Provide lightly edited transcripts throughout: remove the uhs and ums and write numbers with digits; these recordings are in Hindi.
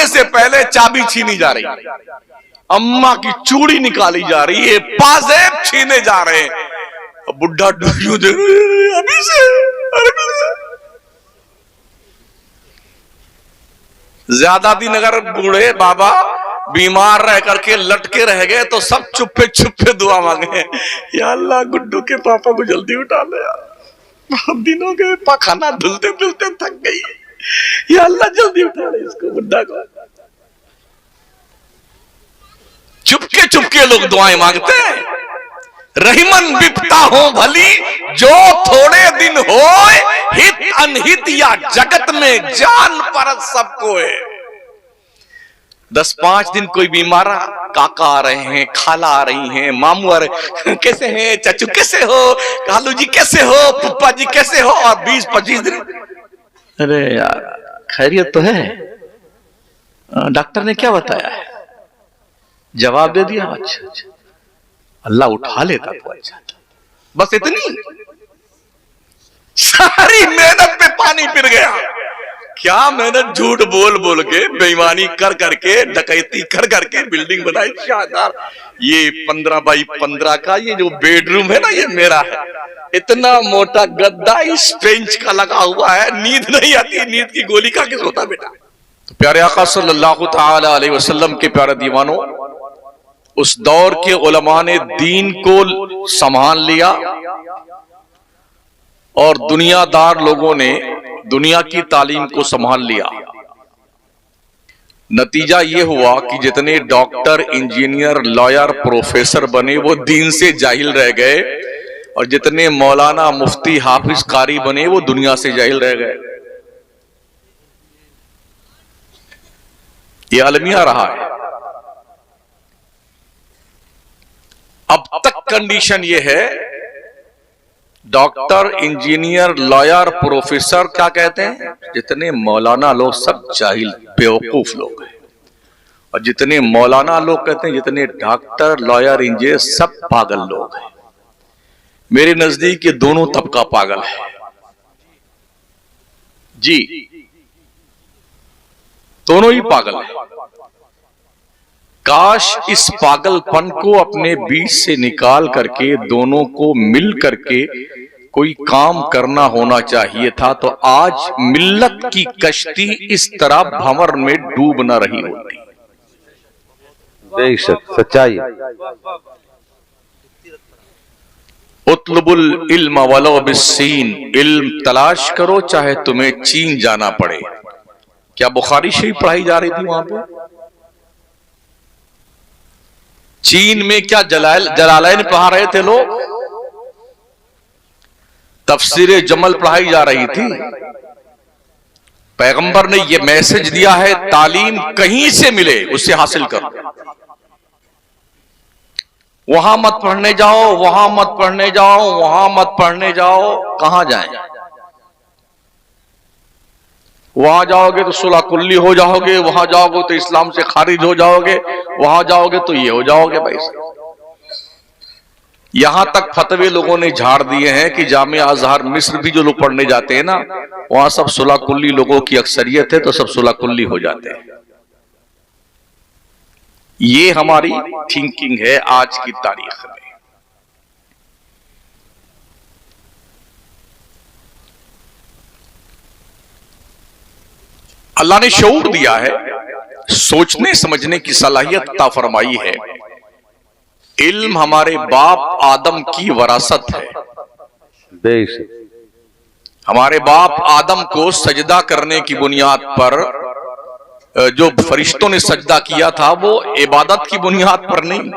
मरने से पहले चाबी छीनी जा रही है, अम्मा की चूड़ी निकाली जा रही है, पाजेब छीने जा रहे हैं। बुढ़ा यूं दे अभी से ज्यादा दिन अगर बूढ़े बाबा बीमार रह करके लटके रह गए तो सब चुप्पे चुप्पे दुआ मांगे, या अल्लाह गुड्डू के पापा को जल्दी उठा ले यार, बहुत दिनों के पखाना धुलते धुलते थक गई, या अल्लाह जल्दी उठा ले इसको बुड्ढा को। चुपके चुपके लोग दुआएं मांगते हैं। रहीमन बिपता हो भली जो थोड़े दिन होए, हित अनहित या जगत में जान पर सबको है। 10-5 दिन कोई बीमार, काका आ रहे हैं, खाला आ रही हैं, मामू आ रहे, कैसे हैं चाचू, कैसे हो कालू जी, कैसे हो पप्पा जी, कैसे हो। और 20-25 दिन, अरे यार खैरियत तो है, डॉक्टर ने क्या बताया है, जवाब दे दिया, अच्छा अच्छा, अल्लाह उठा लेता तो अच्छा था। बस इतनी सारी मेहनत पे पानी फिर गया। क्या मेहनत झूठ बोल बोल के, बेईमानी कर करके, डकैती कर करके बिल्डिंग बनाई शानदार। ये 15 बाई 15 का ये जो बेडरूम है ना, ये मेरा है। इतना मोटा गद्दा इस बेंच का लगा हुआ है, नींद नहीं आती, नींद की गोली खा के सोता बेटा। तो प्यारे आका सल्लल्लाहु ताला अलैहि वसल्लम के प्यारे दीवानों, उस दौर के उलमा ने दीन को संभाल लिया और दुनियादार लोगों ने दुनिया की तालीम को संभाल लिया। नतीजा यह हुआ कि जितने डॉक्टर, इंजीनियर, लॉयर, प्रोफेसर बने वो दीन से जाहिल रह गए, और जितने मौलाना, मुफ्ती, हाफिज, कारी बने वो दुनिया से जाहिल रह गए। ये अलमिया रहा है। अब तक कंडीशन ये है, डॉक्टर, इंजीनियर, लॉयर, प्रोफेसर क्या कहते हैं, जितने मौलाना लोग सब जाहिल बेवकूफ लोग हैं, और जितने मौलाना लोग कहते हैं, जितने डॉक्टर, लॉयर, इंजीनियर सब पागल लोग हैं। मेरे नजदीक ये दोनों तबका पागल है जी, दोनों ही पागल है। काश इस पागलपन को अपने बीच से निकाल करके दोनों को मिल करके कोई काम करना होना चाहिए था, तो आज मिल्लत की कश्ती इस तरह भंवर में डूब न रही होती। बेशक सच्चाई। उतलबुल इल्म वलो बिस्सीन, इल्म तलाश करो चाहे तुम्हें चीन जाना पड़े। क्या बुखारी शरीफ पढ़ाई जा रही थी वहां पे? चीन में क्या जलालैन पढ़ा रहे थे लोग? तफसीर जमल पढ़ाई जा रही थी। पैगंबर ने यह मैसेज दिया है, तालीम कहीं से मिले उससे हासिल करो। वहां मत पढ़ने जाओ, वहां मत पढ़ने जाओ, वहां मत पढ़ने जाओ। कहां जाएं? वहां जाओगे तो सुलह कुल्ली हो जाओगे, वहां जाओगे तो इस्लाम से खारिज हो जाओगे, वहां जाओगे तो ये हो जाओगे भाई। यहां तक फतवे लोगों ने झाड़ दिए हैं कि जामिया अजहर मिस्र भी जो लोग पढ़ने जाते हैं ना, वहां सब सुलह कुल्ली लोगों की अक्सरियत है, तो सब सुलह कुल्ली हो जाते हैं। ये हमारी थिंकिंग है आज की तारीख में। अल्लाह ने शऊर दिया है, सोचने समझने की सलाहियत अता फरमाई है। इल्म हमारे बाप आदम की वरासत है। बेशक हमारे बाप आदम को सजदा करने की बुनियाद पर जो फरिश्तों ने सजदा किया था, वो इबादत की बुनियाद पर नहीं,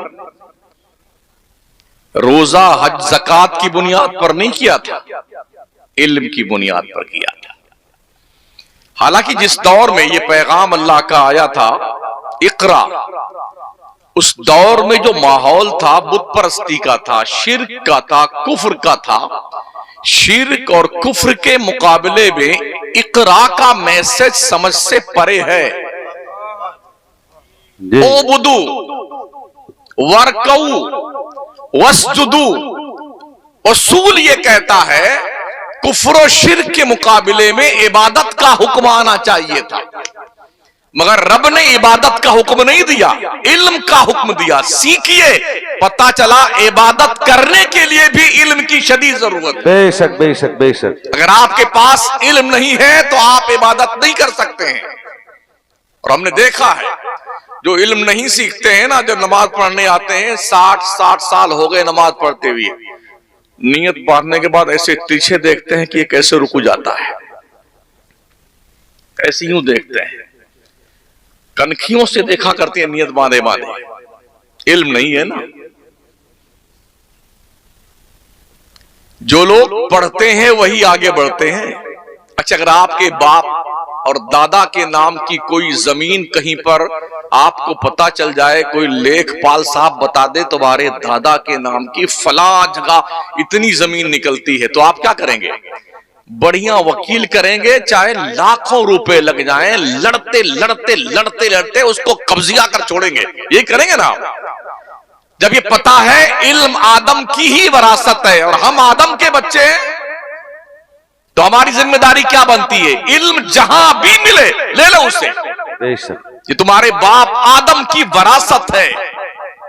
रोजा, हज, ज़कात की बुनियाद पर नहीं किया था, इल्म की बुनियाद पर किया था। हालांकि जिस दौर में ये पैगाम अल्लाह का आया था, इकरा, उस दौर में जो माहौल था बुत परस्ती का था, शिर्क का था, कुफ्र का था। शिर्क और कुफ्र के मुकाबले में इकरा का मैसेज समझ से परे है। ओबुदू वरकऊ वस्जुदू, उसूल ये कहता है कुफ्र और शिर्क के मुकाबले में इबादत का हुक्म आना चाहिए था। मगर रब ने इबादत का हुक्म नहीं दिया, इल्म का हुक्म दिया। सीखिए, पता चला इबादत करने के लिए भी इल्म की शदीद जरूरत है। बेशक बेशक बेशक। अगर आपके पास इल्म नहीं है तो आप इबादत नहीं कर सकते हैं। और हमने देखा है जो इल्म नहीं सीखते हैं ना, जब नमाज पढ़ने आते हैं, 60 साल हो गए नमाज पढ़ते हुए, नियत बांधने के बाद ऐसे पीछे देखते हैं कि ये कैसे रुक जाता है, ऐसे यूं देखते हैं, कनखियों से देखा करते हैं नियत बांधे बांधे। इल्म नहीं है ना। जो लोग पढ़ते हैं वही आगे बढ़ते हैं। अच्छा, अगर आपके बाप और दादा के नाम की कोई जमीन कहीं पर आपको पता चल जाए, कोई लेखपाल साहब बता दे तुम्हारे दादा के नाम की फला जगह इतनी जमीन निकलती है, तो आप क्या करेंगे? बढ़िया वकील करेंगे, चाहे लाखों रुपए लग जाएं, लड़ते लड़ते लड़ते लड़ते उसको कब्जिया कर छोड़ेंगे। यही करेंगे ना। जब ये पता है इल्म आदम की ही विरासत है और हम आदम के बच्चे हैं, तो हमारी जिम्मेदारी क्या बनती है? इल्म जहां भी मिले ले लो उसे। ये तुम्हारे बाप आदम की विरासत है,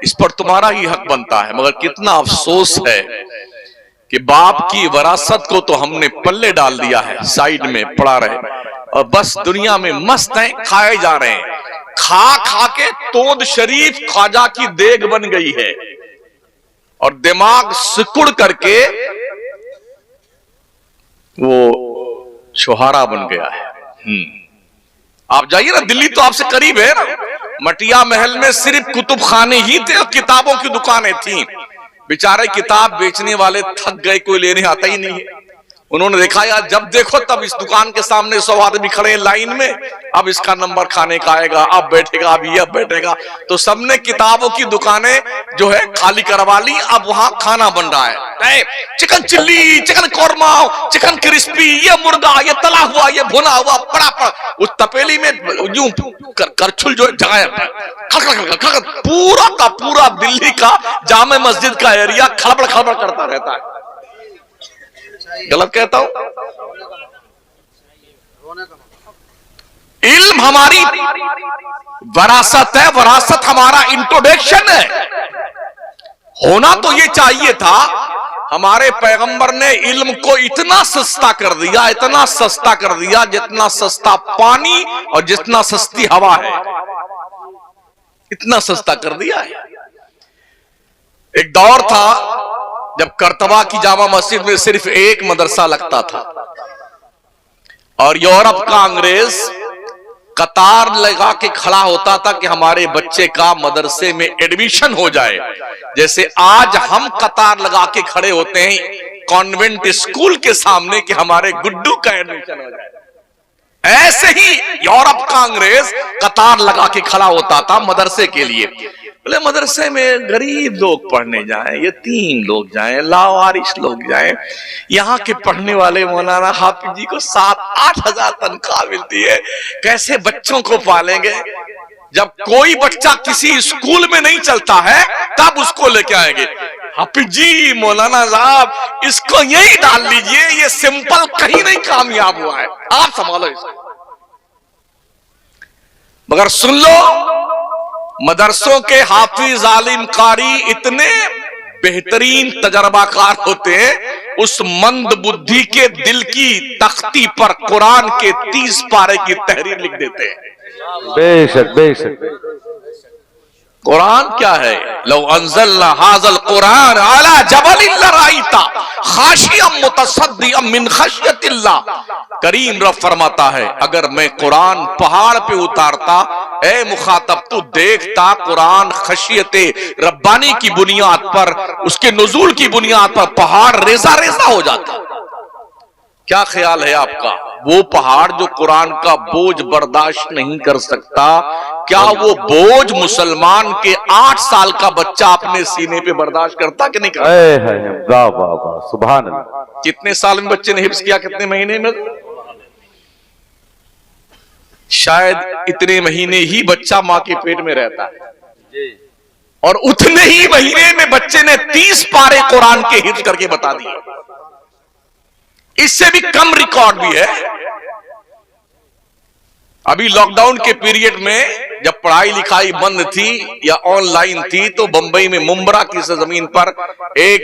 इस पर तुम्हारा ही हक बनता है। मगर कितना अफसोस है कि बाप की विरासत को तो हमने पल्ले डाल दिया है, साइड में पड़ा रहे और बस दुनिया में मस्त हैं, खाए जा रहे हैं। खा खा के तोद शरीफ ख्वाजा की देग बन गई है और दिमाग सिकुड़ करके वो छुहारा बन गया है। आप जाइए ना, दिल्ली तो आपसे करीब है ना, मटिया महल में सिर्फ कुतुब खाने ही थे और किताबों की दुकानें थी। बेचारे किताब बेचने वाले थक गए, कोई लेने आता ही नहीं है। उन्होंने देखा यार, जब देखो तब इस दुकान के सामने 100 आदमी खड़े हैं लाइन में, अब इसका नंबर खाने का आएगा, अब बैठेगा, अब ये अब बैठेगा। तो सबने किताबों की दुकानें जो है खाली करवा ली। अब वहां खाना बन रहा है, chicken chilli, chicken korma, chicken crispy, ये मुर्गा, ये तला हुआ, ये भुना हुआ, पड़ा उस तपेली में यूं करछुल जो जगह पूरा का पूरा दिल्ली का जामे मस्जिद का एरिया खड़बड़ खड़बड़ करता रहता है। गलत कहता हूं? इल्म हमारी विरासत है, विरासत हमारा इंट्रोडक्शन है। होना तो ये चाहिए था। हमारे पैगंबर ने इल्म को इतना सस्ता कर दिया, इतना सस्ता कर दिया, जितना सस्ता पानी और जितना सस्ती हवा है, इतना सस्ता कर दिया है। एक दौर था जब करतबा की जामा मस्जिद में सिर्फ एक मदरसा लगता था और यूरोप का अंग्रेज कतार लगा के खड़ा होता था कि हमारे बच्चे का मदरसे में एडमिशन हो जाए। जैसे आज हम कतार लगा के खड़े होते हैं कॉन्वेंट स्कूल के सामने कि हमारे गुड्डू का एडमिशन हो जाए, ऐसे ही यूरोप का अंग्रेज कतार लगा के खड़ा होता था मदरसे के लिए। बोले मदरसे में गरीब लोग पढ़ने जाएं, यतीम लोग जाएं, लावारिस लोग जाएं। यहाँ के पढ़ने वाले मौलाना हाफिज जी को 7-8 हजार तनख्वाह मिलती है, कैसे बच्चों को पालेंगे? जब कोई बच्चा किसी स्कूल में नहीं चलता है तब उसको लेके आएंगे, हाफिज जी, मौलाना साहब, इसको यही डाल लीजिए, ये सिंपल कहीं नहीं कामयाब हुआ है, आप संभालो इसको। मगर सुन लो, मदरसों के हाफिज आलिम कारी इतने बेहतरीन तजर्बाकार होते हैं, उस मंद बुद्धि के दिल की तख्ती पर कुरान के 30 पारे की तहरीर लिख देते हैं। बेशक बेशक। कुरान क्या है? लौ अंज़लना हाज़ल कुरान अला जबलिन लराइता खाशियम मुतसद्दिअम मिन खशियतिल्लाह। करीम रब फरमाता है, अगर मैं कुरान पहाड़ पे उतारता, ए मुखातब तू देखता कुरान खशियते रब्बानी की बुनियाद पर, उसके नुज़ूल की बुनियाद पर पहाड़ रेजा रेजा हो जाता। क्या ख्याल है आपका? वो पहाड़ जो कुरान का बोझ बर्दाश्त नहीं कर सकता, क्या वो बोझ मुसलमान के 8 साल का बच्चा अपने सीने पे बर्दाश्त करता कि नहीं करता? वाह वाह वाह, सुभान अल्लाह। कितने साल में बच्चे ने हिफ्ज किया? कितने महीने में? शायद इतने महीने ही बच्चा मां के पेट में रहता है और उतने ही महीने में बच्चे ने 30 पारे कुरान के हिफ्ज करके बता दिए। इससे भी कम रिकॉर्ड भी है। अभी लॉकडाउन के पीरियड में जब पढ़ाई लिखाई बंद थी या ऑनलाइन थी, तो बंबई में मुंब्रा की सरजमीन पर एक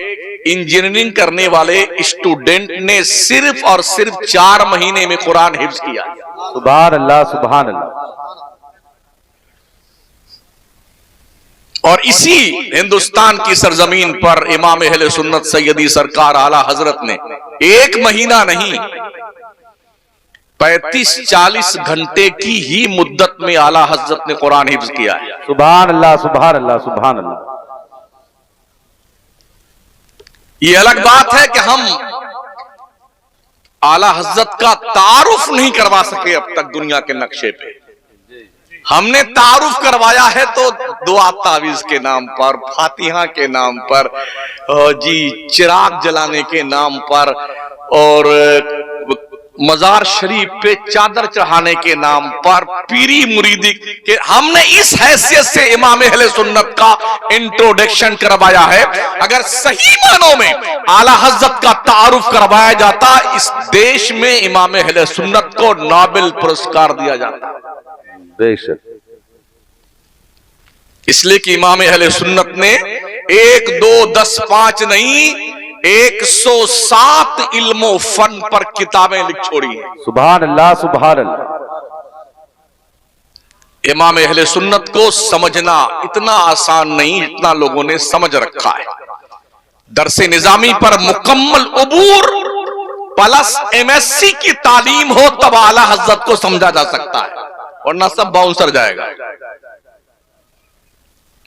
इंजीनियरिंग करने वाले स्टूडेंट ने सिर्फ और सिर्फ 4 महीने में कुरान हिफ्ज किया। सुभान अल्लाह, सुभान अल्लाह। और इसी हिंदुस्तान की सरजमीन पर इमाम अहले सुन्नत सैयदी सरकार आला हजरत ने 1 महीना नहीं 35-40 घंटे की ही मुद्दत में आला हजरत ने कुरान हिफ्ज किया है। सुभान अल्लाह, सुभान अल्लाह, सुभान अल्लाह। ये अलग बात है कि हम आला हजरत का तारुफ नहीं करवा सके अब तक दुनिया के नक्शे पे। हमने तारुफ करवाया है तो दुआ तावीज के नाम पर, फातिहा के नाम पर, जी चिराग जलाने के नाम पर, और मजार शरीफ पे चादर चढ़ाने के नाम पर, पीरी मुरीदी के, हमने इस हैसियत से इमाम अहले सुन्नत का इंट्रोडक्शन करवाया है। अगर सही मानों में आला हजरत का तारुफ करवाया जाता, इस देश में इमाम अहले सुन्नत को नोबेल पुरस्कार दिया जाता। बेशक। इसलिए कि इमाम अहले सुन्नत ने 1, 2, 10, 5 नहीं 107 इल्मो फन पर किताबें लिख छोड़ी हैं। सुभान अल्लाह, सुभान अल्लाह। इमाम अहले सुन्नत को समझना इतना आसान नहीं जितना लोगों ने समझ रखा है। दरसे निजामी पर मुकम्मल उबूर प्लस MSc की तालीम हो तब आला हजरत को समझा जा सकता है, वरना सब बाउंसर जाएगा।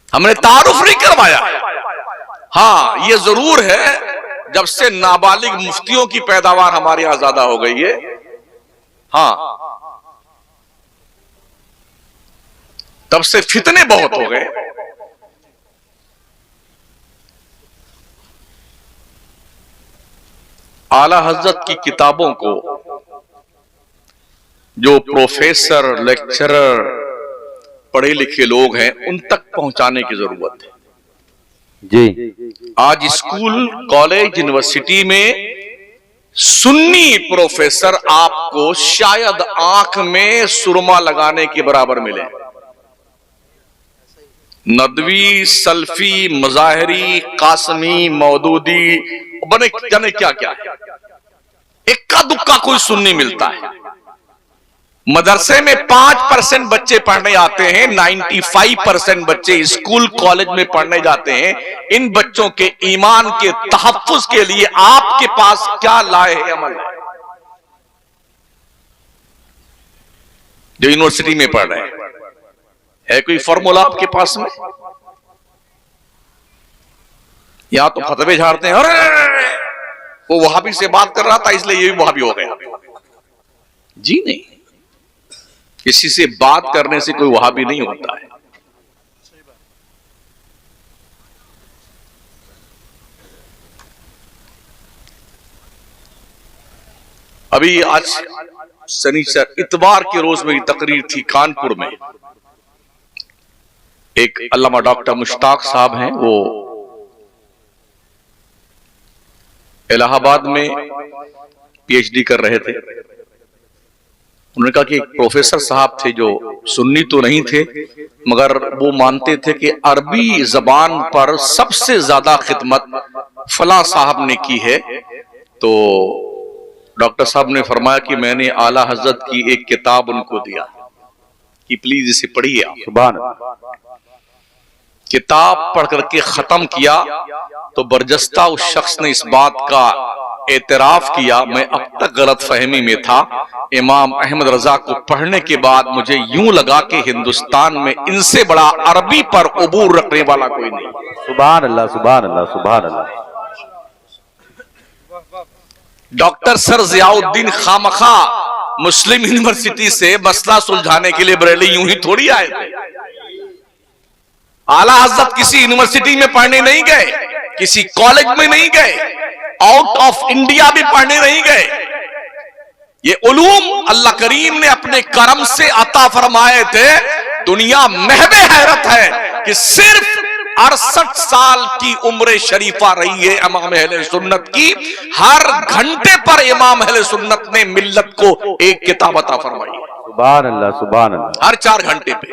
हमने तारुफ नहीं करवाया। हाँ, ये जरूर है जब से नाबालिग मुफ्तियों की पैदावार हमारे यहां ज्यादा हो गई है, हाँ, तब से फितने बहुत हो गए। आला हजरत की किताबों को जो प्रोफेसर, लेक्चरर, पढ़े लिखे लोग हैं उन तक पहुंचाने की जरूरत है जी। आज स्कूल, कॉलेज, यूनिवर्सिटी में सुन्नी प्रोफेसर आपको शायद आंख में सुरमा लगाने के बराबर मिले। नदवी, सल्फी, मजाहरी, कासमी, मौदूदी, बने जाने क्या क्या है, इक्का दुक्का कोई सुन्नी मिलता है। मदरसे में 5% बच्चे पढ़ने आते हैं, 95% बच्चे स्कूल कॉलेज में पढ़ने जाते हैं। इन बच्चों के ईमान के तहफ्फुज के लिए आपके पास क्या लाए है अमल जो यूनिवर्सिटी में पढ़ रहे हैं? है कोई फॉर्मूला आपके पास में? या तो फतवे झाड़ते हैं, अरे वो वहाबी से बात कर रहा था इसलिए ये भी वहाबी हो गया। जी नहीं, किसी से बात करने से कोई वहाबी नहीं होता है। अभी आज शनिचर, इतवार के रोज मेरी तकरीर थी कानपुर में। एक अल्लामा डॉक्टर मुश्ताक साहब हैं, वो इलाहाबाद में PhD कर रहे थे। उन्होंने कहा कि एक प्रोफेसर साहब थे जो सुन्नी तो नहीं थे, मगर वो मानते थे कि अरबी जबान पर सबसे ज्यादा खिदमत फला साहब ने की है। तो डॉक्टर साहब ने फरमाया कि मैंने आला हजरत की एक किताब उनको दिया कि प्लीज इसे पढ़िए आप। सुभान। किताब पढ़ करके खत्म किया तो बरजस्ता उस शख्स ने इस बात का एतराफ किया, मैं अब तक गलत फहमी में था। इमाम अहमद रजा को पढ़ने के बाद मुझे यूं लगा कि हिंदुस्तान में इनसे बड़ा अरबी पर उबूर रखने वाला कोई नहीं। सुभान अल्लाह, सुभान अल्लाह, सुभान अल्लाह। डॉक्टर सर जियाउद्दीन खामखा मुस्लिम यूनिवर्सिटी से मसला सुलझाने के लिए बरेली यूं ही थोड़ी आए थे। आला हजरत किसी यूनिवर्सिटी में पढ़ने नहीं गए, किसी कॉलेज में नहीं गए, आउट ऑफ इंडिया भी पढ़ने नहीं गए। ये उलूम अल्लाह करीम ने अपने करम से अता फरमाए थे। दुनिया महबे हैरत है कि सिर्फ 68 साल की उम्र शरीफा रही है इमाम अहले सुन्नत की। हर घंटे पर इमाम अहले सुन्नत ने मिल्लत को एक किताब अता फरमाई है। सुभान अल्लाह, सुभान अल्लाह। हर 4 घंटे पे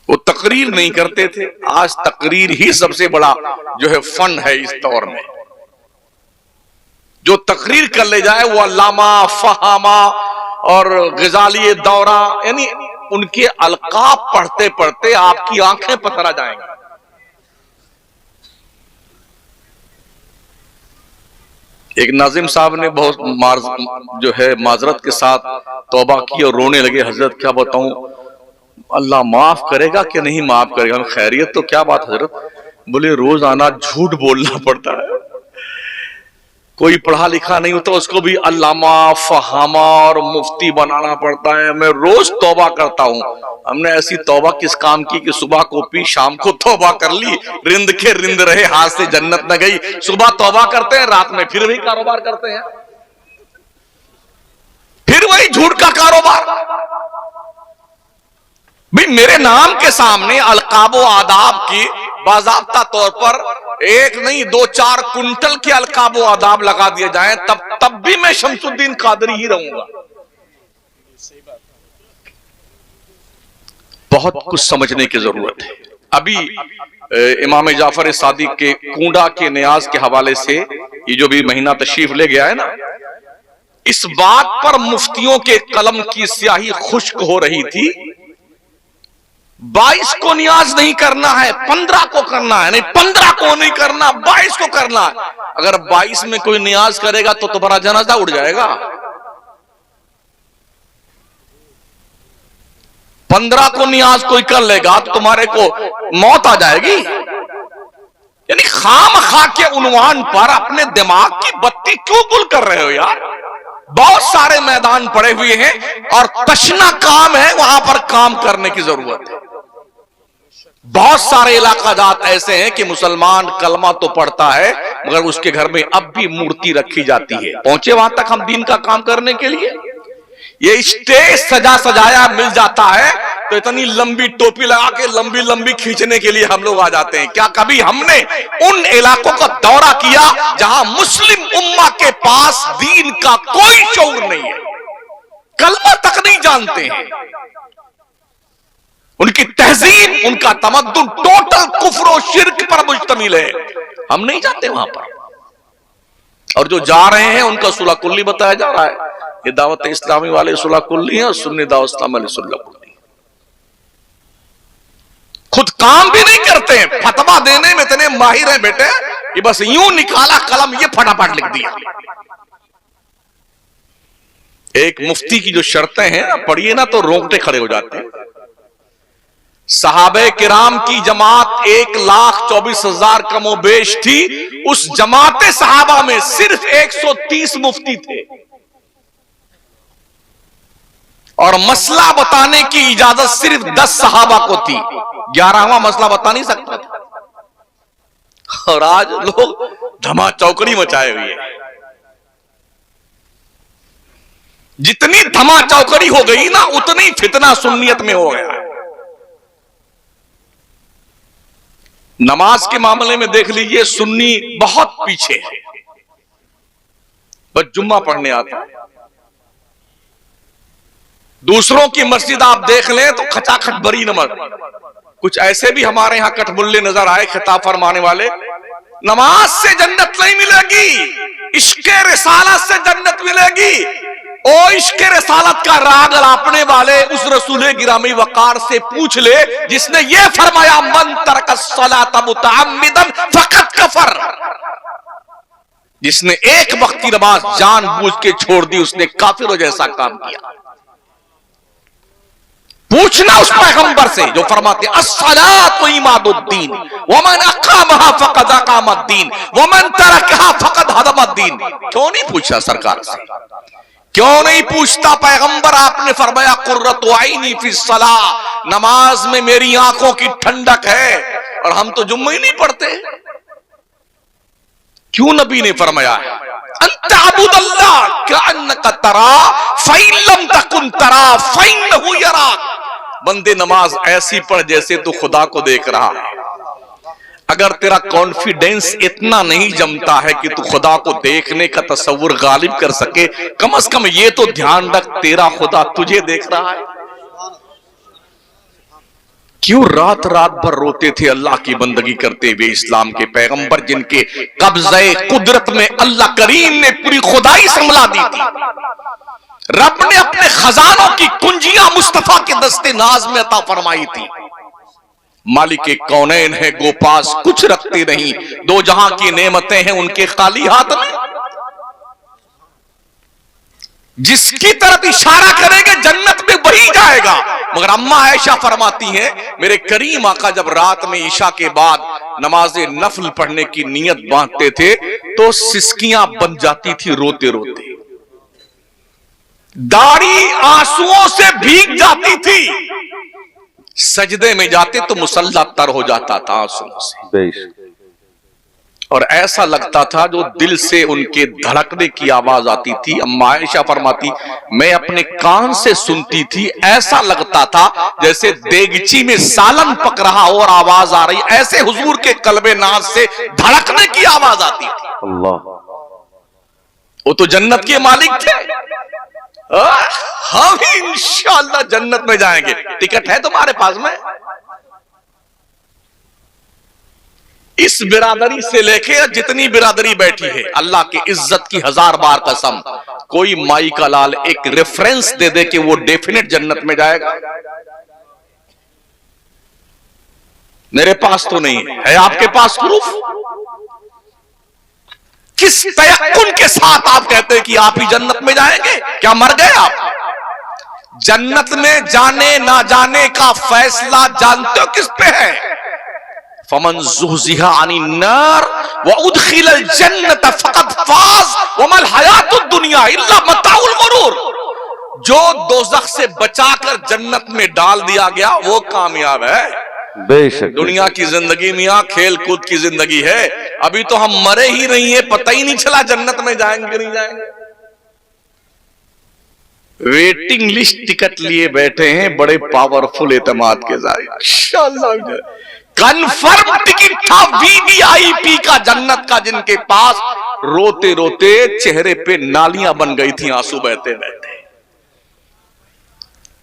वो तकरीर नहीं करते थे। आज तकरीर ही सबसे बड़ा जो है फन है इस दौर में। जो तकरीर कर ले जाए वो अल्लामा, फहामा और गजाली दौरा, यानी उनके अलकाब पढ़ते पढ़ते आपकी आंखें पथरा जाएंगी। एक नाजिम साहब ने बहुत जो है माजरत के साथ तौबा की और रोने लगे, हजरत क्या बताऊं, अल्लाह माफ करेगा कि नहीं माफ करेगा? खैरियत तो क्या बात हजरत? बोले रोजाना झूठ बोलना पड़ता है, कोई पढ़ा लिखा नहीं होता उसको भी अल्लामा, फहामा और मुफ्ती बनाना पड़ता है। मैं रोज तौबा करता हूं। हमने ऐसी तौबा किस काम की कि सुबह को पी, शाम को तौबा कर ली, रिंद के रिंद रहे, हाथ से जन्नत न गई। सुबह तौबा करते हैं, रात में फिर वही कारोबार करते हैं, फिर वही झूठ का कारोबार। भाई मेरे नाम के सामने अलकाबो आदाब की बाज़ाब्ता तौर पर 1 नहीं 2-4 कुंटल के अलकाबो आदाब लगा दिए जाएं, तब भी मैं शमसुद्दीन कादरी ही रहूंगा। बहुत कुछ समझने की जरूरत है। अभी इमाम जाफर सादिक के कूंडा के न्याज के हवाले से ये जो भी महीना तशरीफ ले गया है ना, इस बात पर मुफ्तियों के कलम की स्याही खुश्क हो रही थी। 22 को न्याज नहीं करना है, 15 को करना है, नहीं 15 को नहीं करना, 22 को करना है। अगर 22 में कोई न्याज करेगा तो तुम्हारा जनाजा उड़ जाएगा। 15 को न्याज कोई कर लेगा तो तुम्हारे को मौत आ जाएगी। यानी खाम खा के उन्वान पर अपने दिमाग की बत्ती क्यों गुल कर रहे हो यार? बहुत सारे मैदान पड़े हुए हैं और तशना काम है, वहां पर काम करने की जरूरत है। बहुत सारे इलाका जात ऐसे हैं कि मुसलमान कलमा तो पढ़ता है मगर उसके घर में अब भी मूर्ति रखी जाती है। पहुंचे वहां तक हम दीन का काम करने के लिए? ये स्टेज सजा सजाया मिल जाता है तो इतनी लंबी टोपी लगा के लंबी लंबी खींचने के लिए हम लोग आ जाते हैं। क्या कभी हमने उन इलाकों का दौरा किया जहां मुस्लिम उम्मा के पास दीन का कोई शऊर नहीं है, कलमा तक नहीं जानते हैं? उनकी तहजीब, उनका तमद्दुन टोटल कुफ्र और शिर्क पर मुश्तमिल है। हम नहीं जाते वहां पर, और जो जा रहे हैं उनका सुलह कुल्ली बताया जा रहा है। ये दावत इस्लामी वाले सुलह कुल्ली है और सुन्नी दावत इस्लाम वाले सुलह कुल्ली। खुद काम भी नहीं करते हैं, फतवा देने में इतने माहिर हैं बेटे, ये बस यूं निकाला कलम, ये फटाफट लिख दिया। एक मुफ्ती की जो शर्तें हैं ना, पढ़िए ना तो रोंगटे खड़े हो जाते हैं। सहाबे किराम की जमात 1,24,000 कमोबेश थी। उस जमाते सहाबा में सिर्फ 130 मुफ्ती थे और मसला बताने की इजाजत सिर्फ 10 सहाबा को थी। 11वां मसला बता नहीं सकता था। और आज लोग धमा चौकड़ी मचाए हुए हैं। जितनी धमा चौकड़ी हो गई ना, उतनी फितना सुन्नियत में हो गया है। नमाज के मामले में देख लीजिए, सुन्नी बहुत पीछे है। बस जुम्मा पढ़ने आता है। दूसरों की मस्जिद आप देख लें तो खचाखच भरी नमाज। कुछ ऐसे भी हमारे यहां कठमुल्ले नजर आए खिताब फरमाने वाले, नमाज से जन्नत नहीं मिलेगी, इश्क़े रिसालत से जन्नत मिलेगी। ओ इश्क़े रिसालत का राग आपने वाले उस रसूल गिरामी वकार से पूछ ले जिसने ये फरमाया, मन तरक सलात मुतअम्मिदन फकत कफर। जिसने एक वक्त की नमाज जानबूझ के छोड़ दी, उसने काफिरों जैसा काम किया। पूछना उस पैगंबर से जो फरमाते अस्सलातु इमादुद्दीन वमन अक़ामहा फ़क़द अक़ामद्दीन वमन तरकहा फ़क़द हदमद्दीन। क्यों नहीं पूछा सरकार से? क्यों नहीं पूछता पैगंबर? आपने फरमाया कुर्रतु ऐनी फ़िस्सलाह, नमाज में मेरी आंखों की ठंडक है। और हम तो जुम्मा ही नहीं पढ़ते। क्यों नबी ने फरमाया अंतअबुदल्लाह कअन्नका तरा फ़इन लम तकुन तरा फ़इन्नहु यराक। बंदे नमाज ऐसी पढ़ जैसे तू खुदा को देख रहा है। अगर तेरा कॉन्फिडेंस इतना नहीं जमता है कि तू खुदा को देखने का तस्वुर गालिब कर सके, कम से कम ये तो ध्यान रख तेरा खुदा तुझे देख रहा है। क्यों रात रात भर रोते थे अल्लाह की बंदगी करते हुए इस्लाम के पैगंबर, जिनके कब्ज़े कुदरत में अल्लाह करीम ने पूरी खुदाई संभला दी थी। रब ने अपने खजानों की कुंजियां मुस्तफा के दस्ते नाज में अता फरमाई थी। मालिक कौनैन है गोपास कुछ रखते नहीं, दो जहां की नेमतें हैं उनके खाली हाथ में। जिसकी तरफ इशारा करेंगे जन्नत में वही जाएगा। मगर अम्मा आयशा फरमाती हैं, मेरे करीम आका जब रात में ईशा के बाद नमाज़े नफल पढ़ने की नियत बांधते थे तो सिसकियां बन जाती थी रोते रोते, दाढ़ी आंसुओं से भीग जाती थी। सजदे में जाते तो मुसल्ला तर हो जाता था आंसुओं से, और ऐसा लगता था जो दिल से उनके धड़कने की आवाज आती थी। अम्मा आयशा फरमाती, मैं अपने कान से सुनती थी, ऐसा लगता था जैसे देगची में सालन पक रहा और आवाज आ रही, ऐसे हुजूर के कल्बे नाज से धड़कने की आवाज आती थी। अल्लाह, वो तो जन्नत के मालिक थे। हम इंशाअल्लाह जन्नत में जाएंगे। टिकट है तुम्हारे पास में? इस बिरादरी से लेके जितनी बिरादरी बैठी है, अल्लाह की इज्जत की 1000 बार कसम, कोई माई का लाल एक रेफरेंस दे दे कि वो डेफिनेट जन्नत में जाएगा? मेरे पास तो नहीं है आपके पास प्रूफ? किस तयक्कुन के साथ आप कहते हैं कि आप ही जन्नत में जाएंगे? क्या मर गए आप? जन्नत में जाने ना जाने का फैसला जानते हो किस पे है? फमन ज़ुहज़िहा अनिन नार व उदखिलल जन्नत फ़क़द फ़ाज़ व मल हयातुद दुनिया इल्ला मताउल गुरूर। जो दोज़ख से बचाकर जन्नत में डाल दिया गया वो कामयाब है। बेशक दुनिया की जिंदगी मियां खेल कूद की जिंदगी है। अभी तो हम मरे ही नहीं है, पता ही नहीं चला जन्नत में जाएंगे नहीं जाएंगे। वेटिंग लिस्ट टिकट लिए बैठे हैं बड़े पावरफुल एतमाद के साथ, इंशाअल्लाह कंफर्म टिकट था वीवीआईपी का जन्नत का, जिनके पास रोते रोते चेहरे पे नालियां बन गई थी आंसू बहते बहते।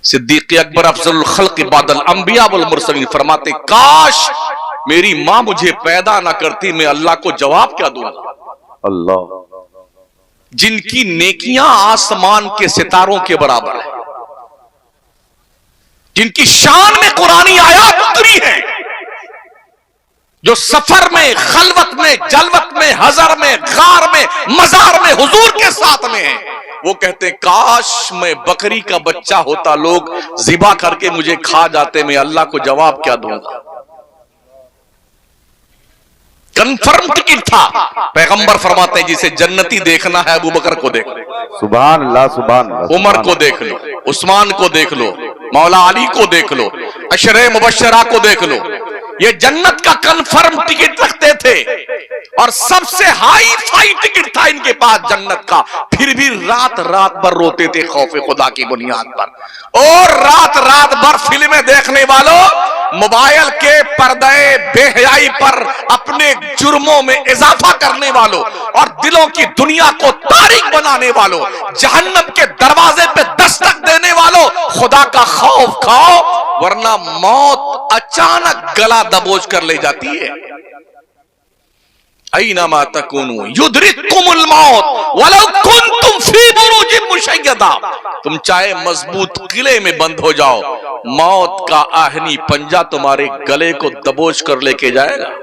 सिद्दीक़ अकबर अफज़लुल खल्क़ बादल अंबिया वल मुरसलीन फरमाते, काश मेरी मां मुझे पैदा ना करती, मैं अल्लाह को जवाब क्या दूंगा। अल्लाह, जिनकी नेकियां आसमान के सितारों के बराबर है, जिनकी शान में कुरानी आयत उतरी है, जो सफर में, खलवत में, जलवत में, हजर में, गार में, मजार में हुजूर के साथ में है, वो कहते काश मैं बकरी का बच्चा होता, लोग ज़िबा करके मुझे खा जाते, मैं अल्लाह को जवाब क्या दूंगा। कंफर्म टिकट था। पैगंबर फरमाते हैं जिसे जन्नती देखना है अबू बकर को देख लो, सुभान अल्लाह, सुभान अल्लाह, उमर को देख लो, उस्मान को देख लो, मौला अली को देख लो, अशरे मुबश्शरा को देख लो, ये जन्नत का कंफर्म टिकट रखते थे और सबसे हाई फाई टिकट था इनके पास जन्नत का। फिर भी रात रात भर रोते थे खौफे खुदा की बुनियाद पर। और रात रात भर फिल्में देखने वालों, मोबाइल के पर्दे बेहयाई पर अपने जुर्मों में इजाफा करने वालों और दिलों की दुनिया को तारीक बनाने वालों, जहन्नम के दरवाजे पे दस्तक देने वालों, खुदा का खौफ खाओ, वरना मौत अचानक गला दबोच कर ले जाती है। ऐनमा तकुनु युद्रिकुमुल मौत वलौ कुंतुम फी बुरूजिन मुशय्यदा। तुम चाहे मजबूत किले में बंद हो जाओ, मौत का आहनी पंजा तुम्हारे गले को दबोच कर लेके जाएगा।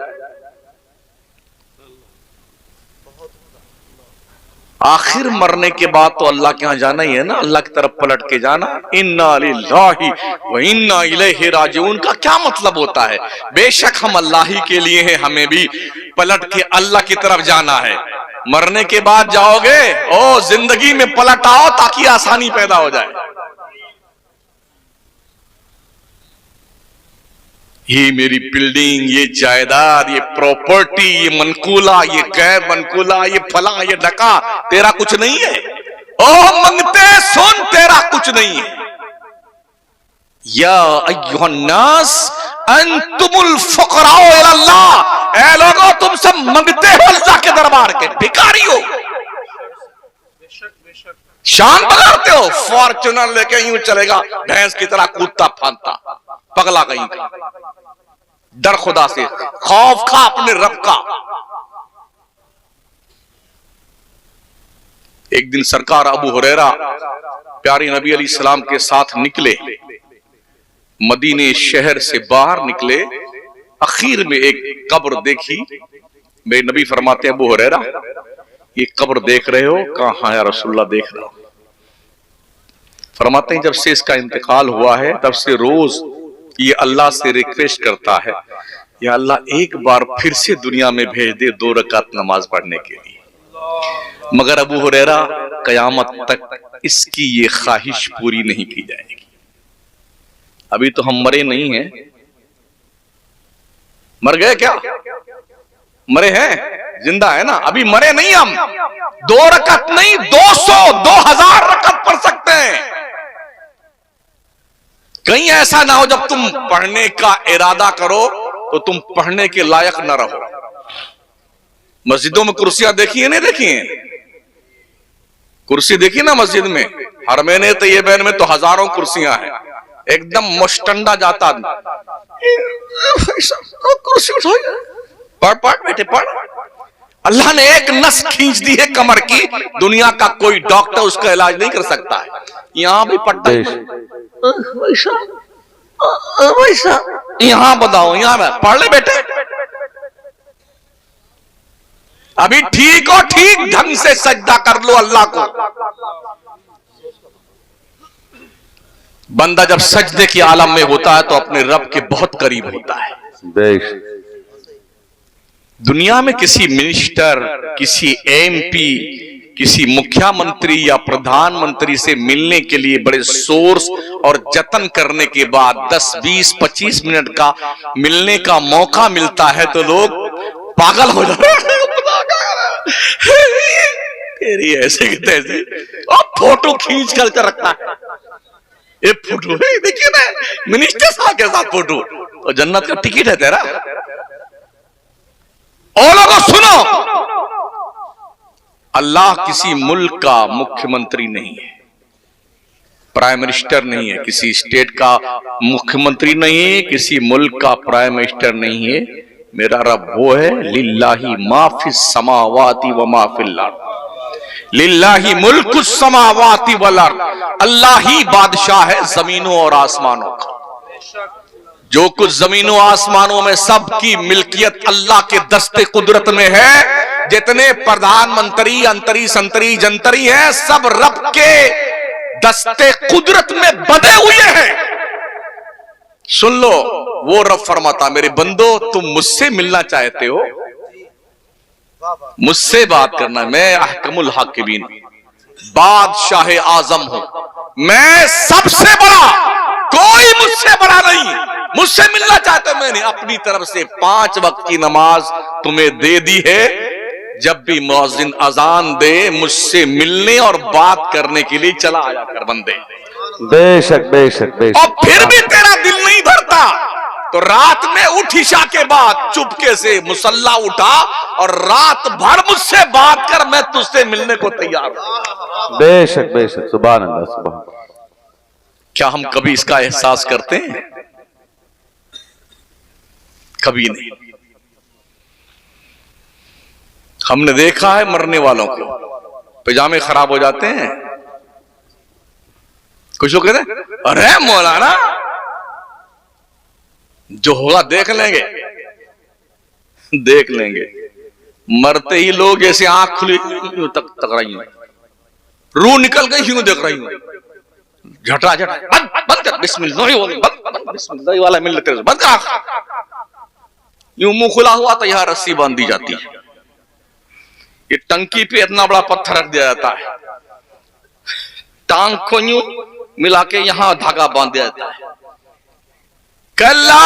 आखिर मरने के बाद तो अल्लाह के यहां जाना ही है ना, अल्लाह की तरफ पलट के जाना। इन्ना लिल्लाहि व इन्ना इलैहि राजिऊन का क्या मतलब होता है? बेशक हम अल्लाह ही के लिए हैं, हमें भी पलट के अल्लाह की तरफ जाना है। मरने के बाद जाओगे, ओ जिंदगी में पलट आओ ताकि आसानी पैदा हो जाए। ये मेरी बिल्डिंग, ये जायदाद, ये प्रॉपर्टी, ये मनकूला, ये गैर मनकूला, ये फला, ये ढका, तेरा कुछ नहीं है। ओ मंगते सुन, तेरा कुछ नहीं है। या अय्युहन्नास अंतुमुल फुकराओ इलल्लाह, ऐ लोगों तुम सब मंगते हो अल्लाह के दरबार के, भिखारी हो, शान बगाड़ते हो, फॉर्च्यूनर लेके यूं चलेगा भैंस की तरह कूदता फांदता, पगला कहीं का। डर खुदा से, खौफ खा अपने रब का। एक दिन सरकार अबू हुरैरा प्यारे नबी अलैहिस्सलाम के साथ निकले, मदीने शहर से बाहर निकले, आखिर में एक कब्र देखी। मेरे नबी फरमाते हैं, अबू हुरैरा ये कब्र देख रहे हो? कहां? या रसूलुल्लाह देख रहा हूं। फरमाते हैं, जब से इसका इंतकाल हुआ है तब से रोज ये अल्लाह से रिक्वेस्ट करता है, या अल्लाह एक बार फिर से दुनिया में भेज दे 2 रकात नमाज पढ़ने के लिए। मगर अबू हुरैरा कयामत तक इसकी ये ख्वाहिश पूरी नहीं की जाएगी। अभी तो हम मरे नहीं हैं। मर गए क्या? मरे हैं, जिंदा है ना, अभी मरे नहीं हम। 2 रकात नहीं, 200 2000 रकात पढ़ सकते हैं। कहीं ऐसा ना हो जब तुम पढ़ने का इरादा करो तो तुम पढ़ने के लायक न रहो। मस्जिदों में कुर्सियां देखी है, नहीं देखी है? कुर्सी देखी ना मस्जिद में, हरमैन तैयबैन में तो हजारों कुर्सियां हैं, एकदम मुश्तंडा जाता। कुर्सी उठाओ, पढ़ पढ़ बेटे पढ़। अल्लाह ने एक नस खींच दी है कमर की, दुनिया का कोई डॉक्टर उसका इलाज नहीं कर सकता है। यहां भी पढ़ता है, यहां बताओ, यहां पढ़ ले बेटे। अभी ठीक हो, ठीक ढंग से सजदा कर लो अल्लाह को। बंदा जब सजदे की आलम में होता है तो अपने रब के बहुत करीब होता है। दुनिया में किसी मिनिस्टर, किसी एमपी, किसी मुख्यमंत्री या प्रधानमंत्री से मिलने के लिए बड़े सोर्स और जतन करने के बाद 10, 20, 25 मिनट का मिलने का मौका मिलता है तो लोग पागल हो जाते हैं। तेरी ऐसे के तैसे, और फोटो खींच कर रखता है। ये फोटो देखिए ना, मिनिस्टर साहब के साथ फोटो, तो जन्नत का टिकट है तेरा। और लोगों सुनो, अल्लाह किसी मुल्क का मुख्यमंत्री नहीं है, प्राइम मिनिस्टर नहीं है, किसी स्टेट का मुख्यमंत्री नहीं है, किसी मुल्क का प्राइम मिनिस्टर नहीं है। मेरा रब वो है, लिल्लाही माफिस समावाति व माफिल अर्द, लिल्लाही मुल्कुस समावाति वल अर्द। अल्लाह ही बादशाह है जमीनों और आसमानों का। जो कुछ जमीनों आसमानों में सबकी मिल्कियत अल्लाह के दस्ते कुदरत में है। जितने प्रधानमंत्री, अंतरी, संतरी, जंतरी हैं, सब रब के दस्ते कुदरत में बंधे हुए हैं। सुन लो, वो रब फरमाता, मेरे बंदो तुम मुझसे मिलना चाहते हो, मुझसे बात करना, मैं अहकमुल हाकिमीन, बादशाह आजम हूं, मैं सबसे बड़ा, कोई मुझसे बड़ा नहीं। मुझसे मिलना चाहते हो, मैंने अपनी तरफ से 5 वक्त की नमाज तुम्हें दे दी है। जब भी मुअज्जिन अजान दे, मुझसे मिलने और बात करने के लिए चला आया कर बंदे। बेशक बेशक बेशक। और फिर भी तेरा दिल नहीं भरता तो रात में उठ इशा के बाद चुपके से मुसल्ला उठा और रात भर मुझसे बात कर, मैं तुझसे मिलने को तैयार हूं। बेशक बेशक, सुभान अल्लाह सुभान। क्या हम कभी इसका एहसास करते हैं? कभी नहीं। हमने देखा है मरने वालों को पजामे खराब हो जाते हैं, कुछ लोग कहते हैं अरे मौलाना जो होगा देख लेंगे, देख लेंगे। मरते ही लोग जैसे आंख खुली तक रही हूं, रूह निकल गई यूं देख रही हूं, झटा झटा बंद कर, बिस्मिल्लाह वाला मिल लेते, बंद कर। यूं मुंह खुला हुआ तो यहां रस्सी बांध दी जाती है, ये टंकी पे इतना बड़ा पत्थर रख दिया जाता है, टांग को यूं मिला के यहां धागा बांध दिया जाता है। कल्ला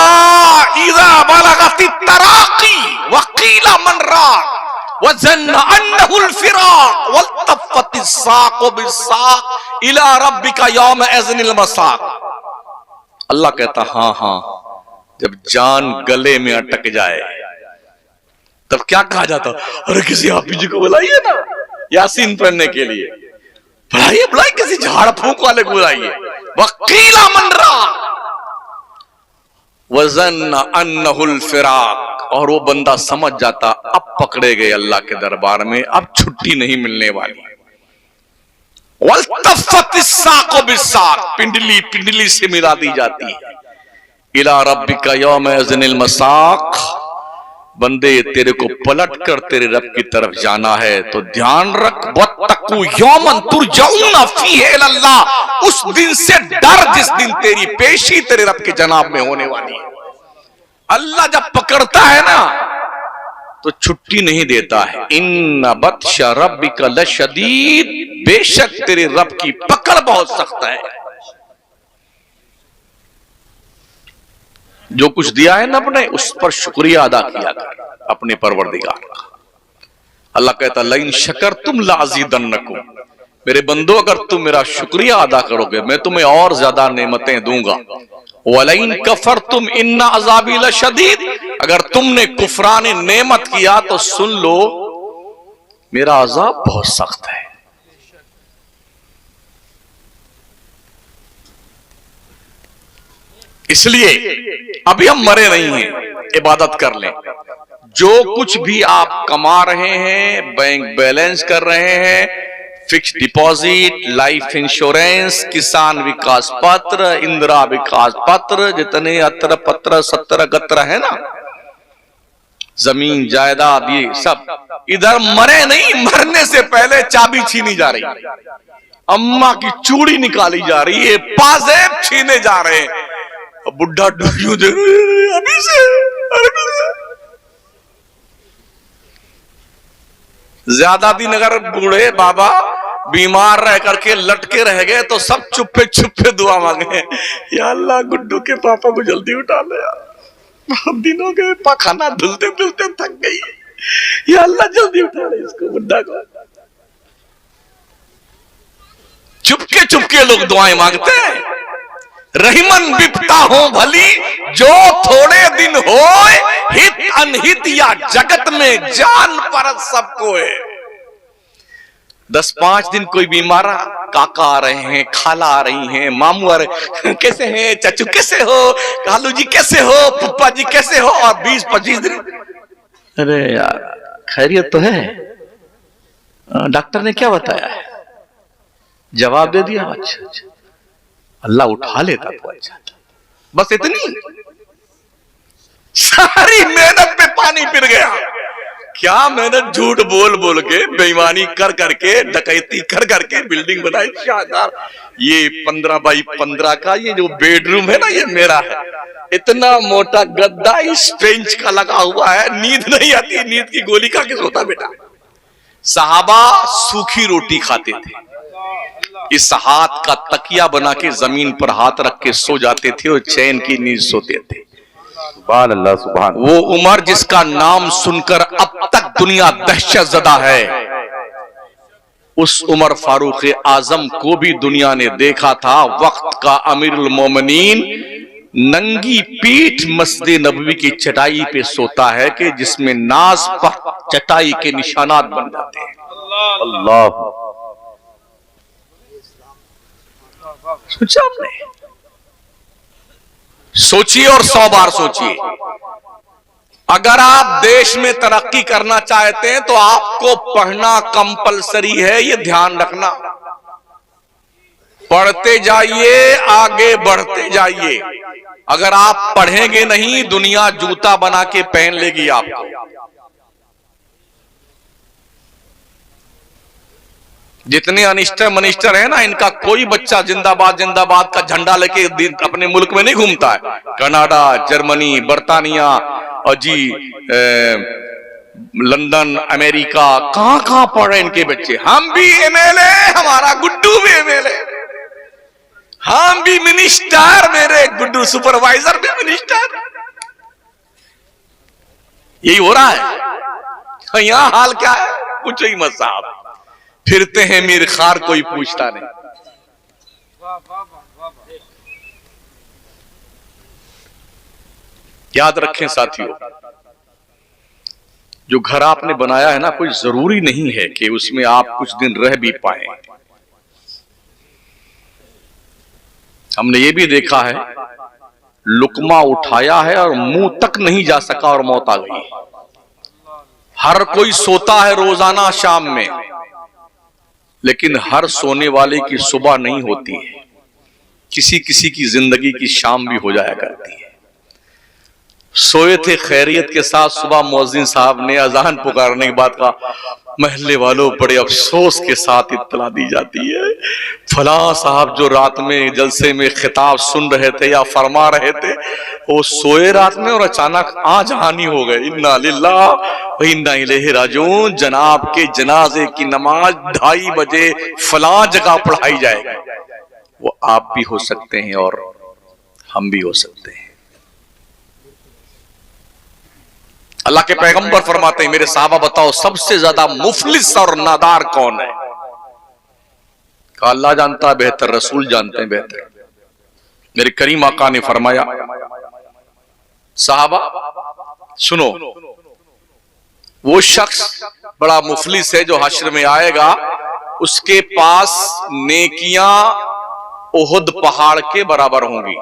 इज़ा बलगति तराकी वकीला मन राक वज़न्न अन्नहुल फिराक वल्तफ़तिस साक़ु बिस्साक़ इला रब्बिका यौमइज़िनिल मसाक़। अल्लाह कहता हाँ हाँ। जब जान गले में अटक जाए तब क्या कहा जाता, अरे किसी हाफिज जी को बुलाइए ना यासीन पढ़ने के लिए, बुलाइए बुलाइए, किसी झाड़ फूक वाले को बुलाइए। वकीला मन रहा वजन अन्नहुल फिराक, और वो बंदा समझ जाता अब पकड़े गए अल्लाह के दरबार में, अब छुट्टी नहीं मिलने वाली। वल्तफ़तिस्साक़ु बिस्साक़, पिंडली पिंडली से मिला दी जाती है। इला रब्बिका यौमइज़िनिल मसाक़, बंदे तेरे को पलट कर तेरे रब की तरफ जाना है तो ध्यान रख, वत्तक़ू यौमन तुरजऊना फ़ीहि इलल्लाह, उस दिन से डर जिस दिन तेरी पेशी तेरे रब के जनाब में होने वाली है। अल्लाह जब पकड़ता है ना तो छुट्टी नहीं देता है। इन्ना बत्शा रब्बिका लशदीद, बेशक तेरे रब की पकड़ बहुत सख्त है। जो कुछ दिया है ना अपने, उस पर शुक्रिया अदा किया कर अपने परवरदिगार का। अल्लाह कहता लइन शकरतुम लाज़ीदन्नकुम, मेरे बंदो अगर तुम मेरा शुक्रिया अदा करोगे मैं तुम्हें और ज्यादा नेमतें दूंगा। वलइन कफरतुम इन्ना अज़ाबी लशदीद, अगर तुमने कुफरान नेमत किया तो सुन लो मेरा अज़ाब बहुत सख्त है। इसलिए अभी हम मरे नहीं हैं, इबादत कर लें। जो कुछ भी आप कमा रहे हैं, बैंक बैलेंस कर रहे हैं, फिक्स डिपॉजिट, लाइफ इंश्योरेंस, किसान विकास पत्र, इंदिरा विकास पत्र, जितने अत्र पत्र सत्र गत्र है ना, जमीन जायदाद, ये सब इधर मरे नहीं, मरने से पहले चाबी छीनी जा रही है, अम्मा की चूड़ी निकाली जा रही है, पाजेब छीने जा रहे हैं, बुढ़ा डूबू दे अभी से। ज्यादा दिन अगर बूढ़े बाबा बीमार रह करके लटके रह गए तो सब चुप्पे चुप्पे दुआ मांगे, या अल्लाह गुड्डू के पापा को जल्दी उठा ले यार, बहुत दिन हो गए पखाना धुलते धुलते थक गई, या अल्लाह जल्दी उठा ले इसको बुड्ढा को। चुपके चुपके लोग दुआएं मांगते हैं। रहीमन बिपता हो भली जो थोड़े दिन होए, हित अनहित या जगत में जान पर सबको है। 10-5 दिन कोई बीमार, काका आ रहे हैं, खाला आ रही हैं, मामू आ रहे, कैसे हैं चाचू, कैसे हो कालू जी, कैसे हो पप्पा जी, कैसे हो, और 20-25 दिन, अरे यार खैरियत तो है, डॉक्टर ने क्या बताया है, जवाब दे दिया, अच्छा अच्छा, अल्लाह उठा लेता तो अच्छा, बस इतनी सारी मेहनत पे पानी फिर गया। क्या मेहनत झूठ बोल बोल के, बेईमानी कर करके, डकैती कर करके बिल्डिंग बनाई शानदार। ये 15 बाई 15 का ये जो बेडरूम है ना, ये मेरा है। इतना मोटा गद्दा इस बेंच का लगा हुआ है, नींद नहीं आती, नींद की गोली खा के सोता बेटा। सहाबा सूखी रोटी खाते थे, इस हाथ का तकिया बना के जमीन पर हाथ रख के सो जाते थे और चैन की नींद सोते थे। सुभान अल्लाह, सुभान। वो उमर जिसका नाम सुनकर अब तक दुनिया दहशत ज़दा है, उस उमर फारूक आजम को भी दुनिया ने देखा था। वक्त का अमीरुल मोमिनीन नंगी पीठ मस्जिद नबवी की चटाई पे सोता है कि जिसमें नाज पर चटाई के निशानात बन जाते हैं। अल्लाह, सोचा आपने? सोचिए और 100 बार सोचिए। अगर आप देश में तरक्की करना चाहते हैं तो आपको पढ़ना कंपलसरी है, ये ध्यान रखना। पढ़ते जाइए, आगे बढ़ते जाइए। अगर आप पढ़ेंगे नहीं, दुनिया जूता बना के पहन लेगी आपको। जितने अनिस्टर मनिस्टर है ना, इनका कोई बच्चा जिंदाबाद जिंदाबाद का झंडा लेके अपने मुल्क में नहीं घूमता है। कनाडा, जर्मनी, बर्तानिया और जी लंदन, अमेरिका, कहां कहां पढ़ रहे इनके बच्चे। हम भी एमएलए, हमारा गुड्डू भी एमएलए, हम भी मिनिस्टर, मेरे गुड्डू सुपरवाइजर भी मिनिस्टर। यही हो रहा है। यहां हाल क्या है, पूछो ही मत साहब। फिरते हैं मीर खार, कोई पूछता नहीं। याद रखें साथियों, जो घर आपने बनाया है ना, कोई जरूरी नहीं है कि उसमें आप कुछ दिन रह भी पाए। हमने ये भी देखा है, लुकमा उठाया है और मुंह तक नहीं जा सका और मौत आ गई। हर कोई सोता है रोजाना शाम में, लेकिन हर सोने वाले की सुबह नहीं होती है। किसी किसी की जिंदगी की शाम भी हो जाया करती है। सोए थे खैरियत के साथ, सुबह मुअज्जिन साहब ने अजान पुकारने के बाद कहा, महल्ले वालों बड़े अफसोस के साथ इत्तला दी जाती है, फलां साहब जो रात में जलसे में खिताब सुन रहे थे या फरमा रहे थे, वो सोए रात में और अचानक आज हानि हो गए। इन्ना लिल्लाह व इन्ना इलैहि राजिऊन। जनाब के जनाजे की नमाज 2:30 बजे फलां जगह पढ़ाई जाएगी। वो आप भी हो सकते हैं और हम भी हो सकते हैं। अल्लाह के पैगंबर फरमाते हैं, मेरे साहबा बताओ सबसे ज्यादा मुफलिस और नादार कौन है? कहा अल्लाह जानता है बेहतर, रसूल जानते हैं बेहतर। मेरे करीम आका ने फरमाया, साहबा सुनो, वो शख्स बड़ा मुफलिस है जो हश्र में आएगा, उसके पास नेकियां ओहद पहाड़ के बराबर होंगी।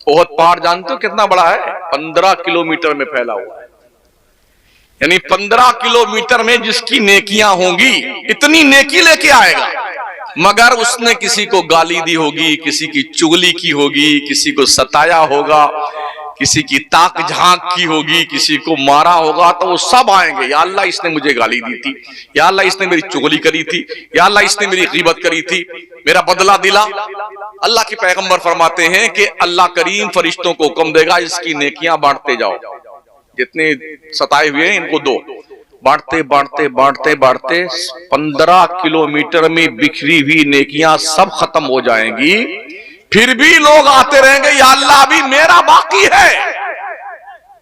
ओहद पहाड़ जानते हो कितना बड़ा है? 15 किलोमीटर में फैला हुआ है। यानी 15 किलोमीटर में जिसकी नेकियां होंगी, इतनी नेकी लेके आएगा, मगर उसने किसी को गाली दी होगी, किसी की चुगली की होगी, किसी को सताया होगा, किसी की ताक झांक की होगी, किसी को मारा होगा, तो वो सब आएंगे, या अल्लाह इसने मुझे गाली दी थी, या अल्लाह इसने मेरी चुगली करी थी, या अल्लाह इसने मेरी ग़ीबत करी थी, मेरा बदला दिला। अल्लाह के पैगंबर फरमाते हैं कि अल्लाह करीम फरिश्तों को हुक्म देगा, इसकी नेकियां बांटते जाओ, जितने सताए हुए हैं इनको दो। बांटते बांटते बांटते बांटते 15 किलोमीटर में बिखरी हुई नेकियां सब खत्म हो जाएंगी। फिर भी लोग आते रहेंगे, या अल्लाह अभी मेरा बाकी है।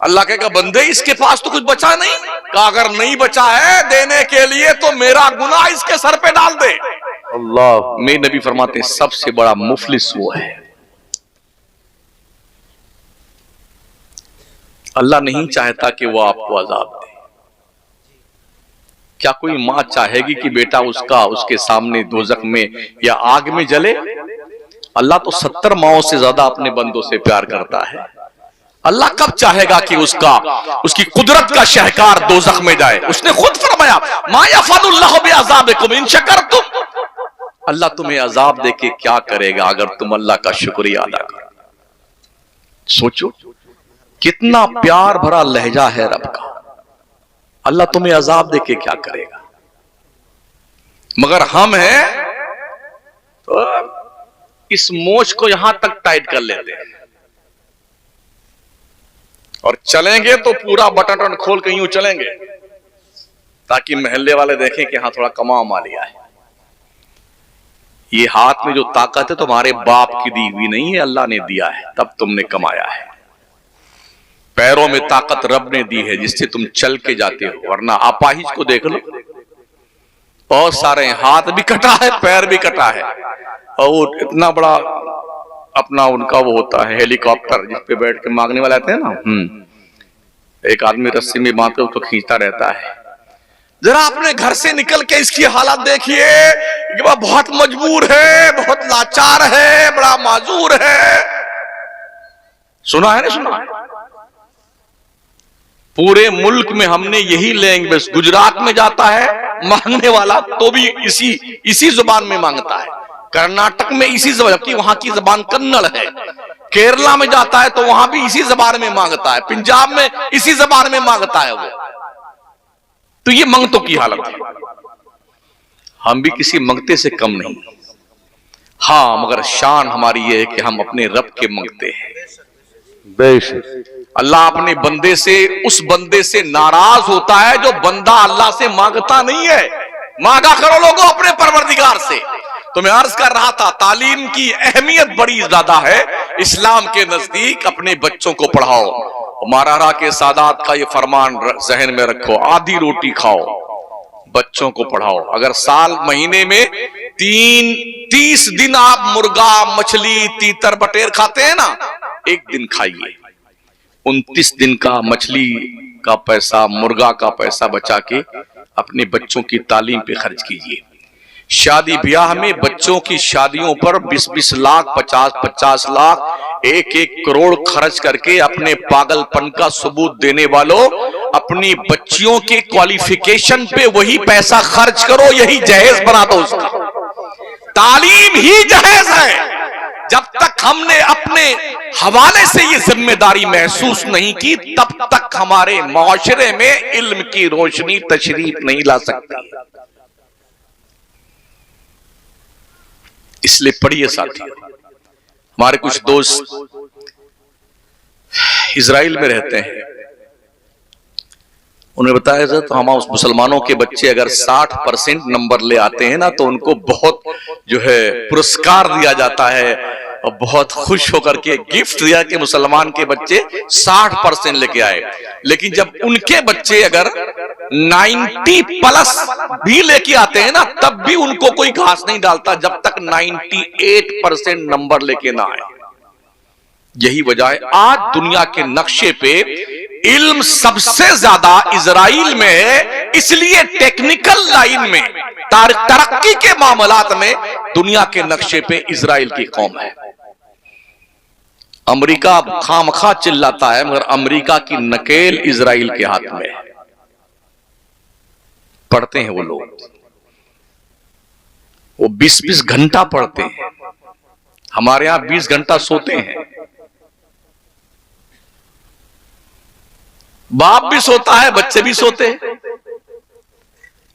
अल्लाह कहेगा, बंदे इसके पास तो कुछ बचा नहीं। कहा अगर नहीं बचा है देने के लिए तो मेरा गुनाह इसके सर पे डाल दे। अल्लाह, मेरे नबी फरमाते हैं सबसे बड़ा मुफलिस वो है। अल्लाह नहीं चाहता कि वो आपको अजाब दे। क्या कोई मां चाहेगी कि बेटा उसका उसके सामने दोजख में या आग में जले? अल्लाह तो 70 माओं से ज्यादा अपने बंदों से प्यार करता है। अल्लाह कब चाहेगा कि उसकी कुदरत का शहकार दोजख में जाए? उसने खुद फरमाया, मा यफ़अलुल्लाहु बिअज़ाबिकुम इन शकरतुम। अल्लाह तुम्हें अजाब देके क्या करेगा अगर तुम अल्लाह का शुक्रिया अदा करो। सोचो कितना प्यार भरा लहजा है रब का। अल्लाह तुम्हें अजाब देके क्या करेगा? मगर हम हैं तो इस मोच को यहां तक टाइट कर लेते हैं और चलेंगे तो पूरा बटन खोल के यूं चलेंगे ताकि महल्ले वाले देखें कि हाँ थोड़ा कमा उमा लिया है। ये हाथ में जो ताकत है तुम्हारे बाप की दी हुई नहीं है, अल्लाह ने दिया है, तब तुमने कमाया है। पैरों में ताकत रब ने दी है जिससे तुम चल के जाते हो, वरना अपाहिज को देख लो, बहुत सारे हाथ भी कटा है, पैर भी कटा है, और इतना बड़ा अपना उनका वो होता है हेलीकॉप्टर जिस पे बैठ के मांगने वाले आते हैं ना, एक आदमी रस्सी में बांध के उसको खींचता रहता है। जरा अपने घर से निकल के इसकी हालत देखिए कि वह बहुत मजबूर है, बहुत लाचार है, बड़ा माजूर है। सुना है ना? सुना है? पूरे मुल्क में हमने यही लैंग्वेज, गुजरात में जाता है मांगने वाला तो भी इसी जुबान में मांगता है, कर्नाटक में इसी जुबान, जबकि वहां की जुबान कन्नड़ है, केरला में जाता है तो वहां भी इसी जुबान में मांगता है, पंजाब में इसी जुबान में मांगता है वो। तो ये मंगतों की हालत है। हम भी किसी मंगते से कम नहीं, हाँ, मगर शान हमारी ये है कि हम अपने रब के मंगते हैं। बेशक अल्लाह अपने बंदे से, उस बंदे से नाराज होता है जो बंदा अल्लाह से मांगता नहीं है। मांगा करो लोगों अपने परवरदिगार से। तो मैं अर्ज कर रहा था, तालीम की अहमियत बड़ी ज्यादा है इस्लाम के नजदीक। अपने बच्चों को पढ़ाओ। महाराणा के सादात का ये फरमान जहन में रखो, आधी रोटी खाओ, बच्चों को पढ़ाओ। अगर साल महीने में 30 दिन आप मुर्गा, मछली, तीतर, बटेर खाते हैं ना, एक दिन खाइए, 29 दिन का मछली का पैसा, मुर्गा का पैसा बचा के अपने बच्चों की तालीम पे खर्च कीजिए। शादी ब्याह में बच्चों की शादियों पर 20-20 लाख, 50-50 लाख, 1-1 करोड़ खर्च करके अपने पागलपन का सबूत देने वालों, अपनी बच्चियों के क्वालिफिकेशन पे वही पैसा खर्च करो, यही जहेज बना दो उसका। तालीम ही जहेज है। जब तक हमने अपने हवाले से ये जिम्मेदारी महसूस नहीं की, तब तक हमारे माशरे में इल्म की रोशनी तशरीफ नहीं ला सकती। इसलिए पढ़िए साथियों, हमारे कुछ दोस्त इजराइल में रहते हैं, उन्हें बताया था तो हम उस मुसलमानों के बच्चे अगर 60% नंबर ले आते हैं ना, तो उनको बहुत जो है पुरस्कार दिया जाता है और बहुत खुश होकर के गिफ्ट दिया कि मुसलमान के बच्चे 60% लेके आए। लेकिन जब उनके बच्चे अगर 90+ भी लेके आते हैं ना, तब भी उनको कोई घास नहीं डालता जब तक 98% नंबर लेके ना आए। यही वजह है आज दुनिया के नक्शे पे इल्म सबसे ज्यादा इजराइल में है, इसलिए टेक्निकल लाइन में, तरक्की के मामलात में दुनिया के नक्शे पे इजराइल की कौम है। अमेरिका खामखा चिल्लाता है, मगर अमेरिका की नकेल इजराइल के हाथ में है। पढ़ते हैं वो लोग, वो 20-20 घंटा पढ़ते हैं। हमारे यहां 20 घंटा सोते हैं। बाप भी सोता है, बच्चे भी सोते हैं।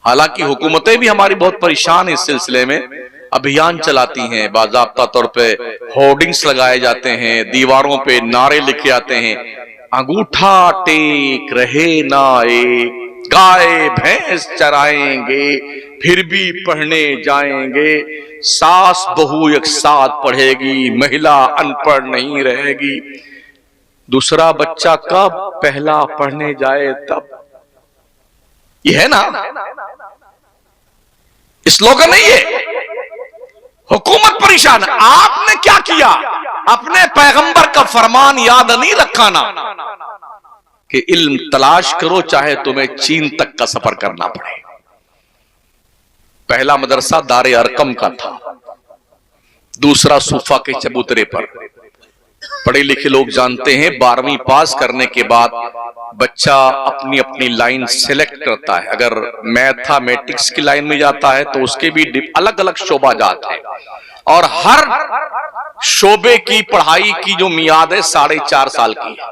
हालांकि हुकूमतें भी हमारी बहुत परेशान इस सिलसिले में, अभियान चलाती हैं, बाकायदा तौर पे होर्डिंग्स लगाए जाते हैं, दीवारों पे नारे लिखे आते हैं, अंगूठा टेक रहे ना एक, गाय भैंस चराएंगे फिर भी पढ़ने जाएंगे, सास बहू एक साथ पढ़ेगी, महिला अनपढ़ नहीं रहेगी, दूसरा बच्चा कब पहला पढ़ने जाए तब। ये है ना स्लोगन नहीं है। हुकूमत परेशान। आपने क्या किया? अपने पैगंबर का फरमान याद नहीं रखा ना कि इल्म तलाश करो चाहे तुम्हें चीन तक का सफर करना पड़े। पहला मदरसा दारे अरकम का था, दूसरा सूफा के चबूतरे पर। पढ़े लिखे लोग जानते हैं 12वीं पास करने के बाद बच्चा अपनी अपनी लाइन सिलेक्ट करता है। अगर मैथमेटिक्स की लाइन में जाता है तो उसके भी अलग अलग शोबा जात है, और हर शोबे की पढ़ाई की जो मियाद है 4.5 साल की है।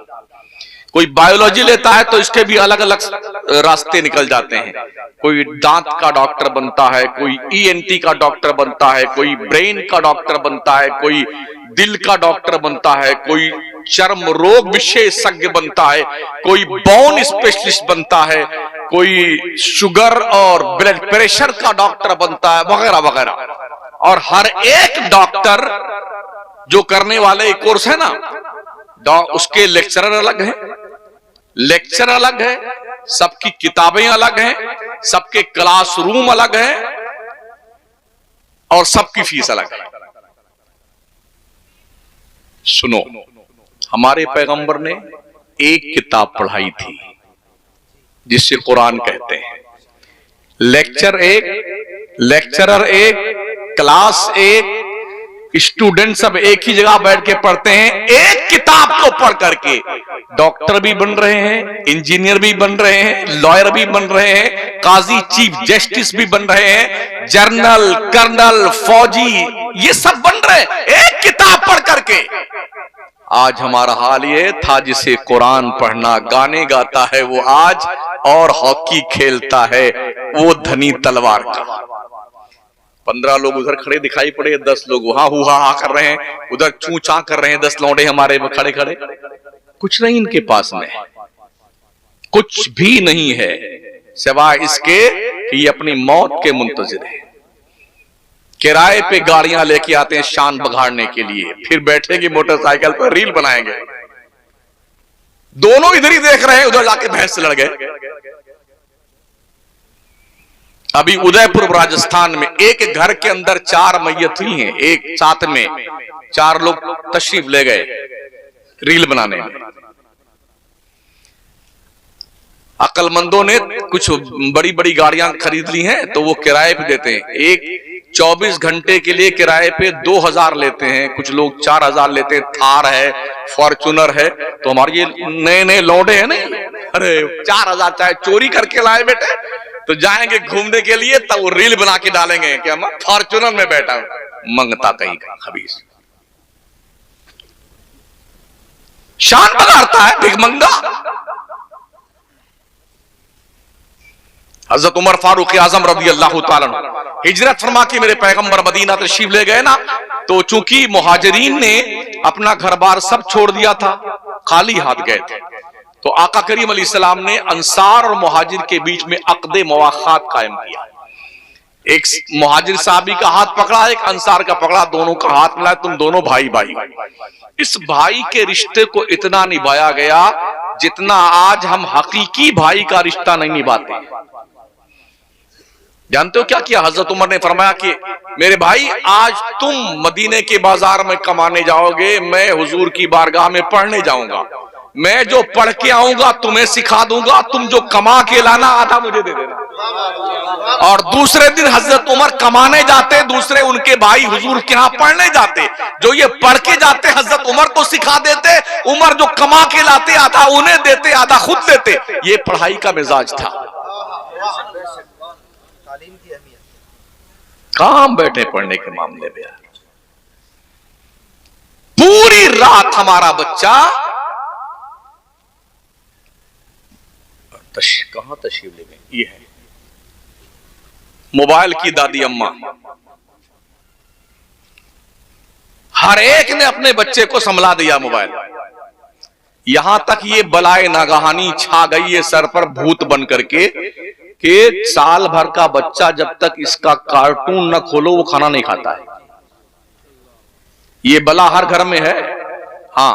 कोई बायोलॉजी लेता है तो इसके भी अलग अलग रास्ते निकल जाते हैं। कोई दांत का डॉक्टर बनता है, कोई ईएनटी का डॉक्टर बनता है, कोई ब्रेन का डॉक्टर बनता है, कोई दिल का डॉक्टर बनता है, कोई चर्म रोग विशेषज्ञ बनता है, कोई बोन स्पेशलिस्ट बनता है, कोई शुगर और ब्लड प्रेशर का डॉक्टर बनता है, वगैरह वगैरह। और हर एक डॉक्टर जो करने वाले कोर्स है ना, उसके लेक्चरर अलग हैं, लेक्चर अलग है, सबकी किताबें अलग हैं, सबके क्लासरूम अलग हैं, और सबकी फीस अलग है। सुनो, हमारे पैगंबर ने एक किताब पढ़ाई थी जिसे कुरान कहते हैं। लेक्चर एक, लेक्चरर एक, क्लास एक, स्टूडेंट सब एक ही जगह बैठ के पढ़ते हैं। एक किताब को पढ़ करके डॉक्टर भी बन रहे हैं, इंजीनियर भी बन रहे हैं, लॉयर भी बन रहे हैं, काजी चीफ जस्टिस भी बन रहे हैं, जनरल कर्नल फौजी ये सब बन रहे हैं एक किताब पढ़ करके। आज हमारा हाल ये था, जिसे कुरान पढ़ना, गाने गाता है वो आज, और हॉकी खेलता है वो धनी तलवार का। 15 लोग उधर खड़े दिखाई पड़े, 10 लोग वहां हुआ हा कर रहे हैं, उधर चू चा कर रहे हैं 10 लौंडे हमारे खड़े खड़े। कुछ नहीं इनके पास में, कुछ भी नहीं है सिवाय इसके कि ये अपनी मौत के मुंतजिर है। किराए पे गाड़ियां लेके आते हैं शान बघाड़ने के लिए, फिर बैठेंगे मोटरसाइकिल पर रील बनाएंगे। दोनों इधर ही देख रहे हैं, उधर जाके भैंस से लड़ गए। अभी उदयपुर राजस्थान में एक घर के अंदर 4 मैयत हुई हैं, एक साथ में 4 लोग तशरीफ ले गए रील बनाने में। अक्लमंदों ने कुछ बड़ी बड़ी गाड़ियां खरीद ली हैं तो वो किराए पे देते हैं। एक 24 घंटे के लिए किराए पे 2000 लेते हैं, कुछ लोग 4000 लेते हैं। थार है, फॉर्चूनर है। तो हमारे ये नए नए लौंडे हैं ना, अरे 4000 चाहे चोरी करके लाए बेटे तो जाएंगे घूमने के लिए, तब वो रील बना के डालेंगे कि हम फॉर्चूनर में बैठा हूं। मंगता कहीं का खबीस, शान बगाड़ता है भिखमंगा। हजरत उमर फारूक आजम रज़ी अल्लाह तआला अन्हु हिजरत फरमा के मेरे पैगंबर मदीना तशरीफ ले गए ना, तो चूंकि मुहाजिरीन ने अपना घर बार सब छोड़ दिया था, खाली हाथ गए थे, तो आका करीम अलैहिस्सलाम ने अंसार और मुहाजिर के बीच में अक़दे मुवाख़ात कायम किया। एक मुहाजिर साहबी का हाथ पकड़ा, एक अंसार का पकड़ा, दोनों का हाथ मिलाया, तुम दोनों भाई भाई। इस भाई के रिश्ते को इतना निभाया गया जितना आज हम हकीकी भाई का रिश्ता नहीं निभाते। जानते हो क्या किया? हजरत उमर ने फरमाया कि मेरे भाई, आज तुम मदीने के बाजार में कमाने जाओगे, मैं हुजूर की बारगाह में पढ़ने जाऊंगा। मैं जो पढ़ के आऊंगा तुम्हें सिखा दूंगा, तुम जो कमा के लाना आधा मुझे दे देना। और दूसरे दिन हजरत उमर कमाने जाते, दूसरे उनके भाई हुजूर के यहां पढ़ने जाते। जो ये पढ़ के जाते हजरत उमर को सिखा देते, उमर जो कमा के लाते आधा उन्हें देते, आधा खुद देते। ये पढ़ाई का मिजाज था। काम बैठे पढ़ने के मामले में पूरी रात हमारा बच्चा कहां तशरीफ ले गए, ये है मोबाइल की दादी अम्मा। हर एक ने अपने बच्चे को संभला दिया मोबाइल। यहां तक ये बलाए नागहानी छा गई है सर पर भूत बन करके कि साल भर का बच्चा जब तक इसका कार्टून न खोलो वो खाना नहीं खाता है। ये बला हर घर में है। हाँ,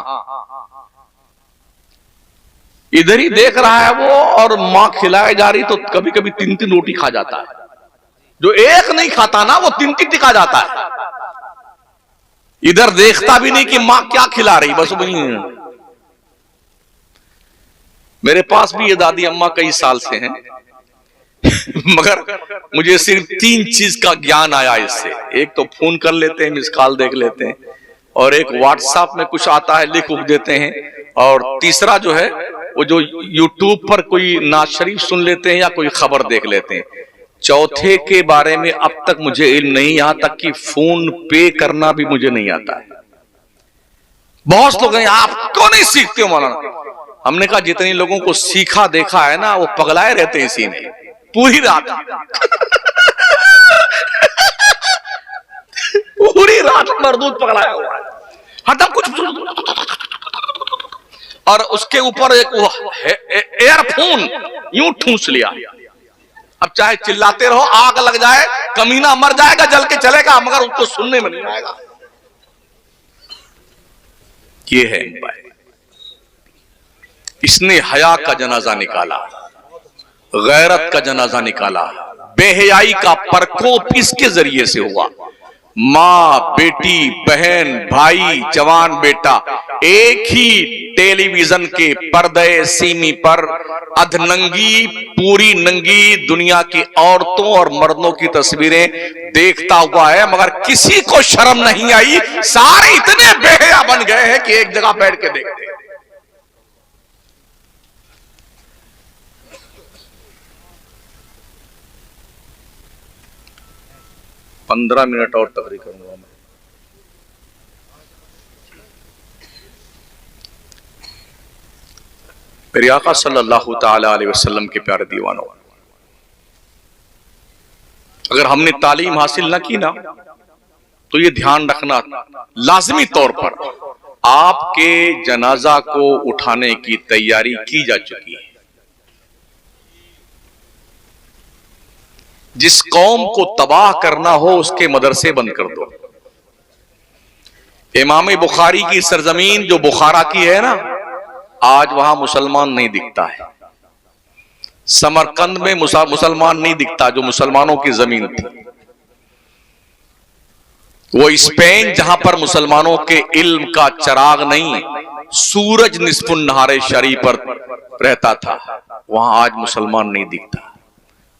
इधर ही देख रहा है वो, और मां खिलाए जा रही तो कभी कभी 3-3 रोटी खा जाता है। जो एक नहीं खाता ना वो 3-3 खा जाता है। इधर देखता भी नहीं कि मां क्या खिला रही, बस वही। मेरे पास भी ये दादी अम्मा कई साल से हैं मगर मुझे सिर्फ 3 चीज का ज्ञान आया इससे। एक तो फोन कर लेते हैं, मिस कॉल देख लेते हैं, और एक व्हाट्सएप में कुछ आता है लिख उख देते हैं, और तीसरा जो है वो जो यूट्यूब पर कोई नात शरीफ सुन लेते हैं या कोई खबर देख लेते हैं। चौथे के बारे में अब तक मुझे इल्म नहीं, यहां तक कि फोन पे करना भी मुझे नहीं आता है। बहुत लोग हैं, आपको नहीं सीखते हो मौलाना। हमने कहा जितने लोगों को सीखा देखा है ना वो पगलाए रहते हैं इसी में पूरी रात पूरी रात मरदूद पकड़ाया हुआ है, हरदम कुछ। और उसके ऊपर एक एयरफोन यूं ठूंस लिया। अब चाहे चिल्लाते रहो, आग लग जाए, कमीना मर जाएगा, जल के चलेगा, मगर उसको सुनने में नहीं आएगा। ये है इसने हया का जनाजा निकाला, गैरत का जनाजा निकाला, बेहयाई का प्रकोप इसके जरिए से हुआ। माँ, बेटी, बहन, भाई, जवान बेटा एक ही टेलीविजन के पर्दे सीमी पर अधनंगी पूरी नंगी दुनिया की औरतों और मर्दों की तस्वीरें देखता हुआ है, मगर किसी को शर्म नहीं आई। सारे इतने बेहया बन गए हैं कि एक जगह बैठ के देखते हैं। 15 मिनट और तकरीर करूंगा मैं। मेरे आका सल्लल्लाहु ताला अलैहि वसल्लम के प्यारे दीवानों, अगर हमने तालीम हासिल न की ना तो ये ध्यान रखना लाजमी तौर पर आपके जनाजा को उठाने की तैयारी की जा चुकी है। जिस कौम को तबाह करना हो उसके मदरसे बंद कर दो। इमाम बुखारी की सरजमीन जो बुखारा की है ना, आज वहां मुसलमान नहीं दिखता है। समरकंद में मुसलमान नहीं दिखता जो मुसलमानों की जमीन थी। वो स्पेन जहां पर मुसलमानों के इल्म का चिराग नहीं, सूरज निस्फुन नहारे शरी पर रहता था, वहां आज मुसलमान नहीं दिखता।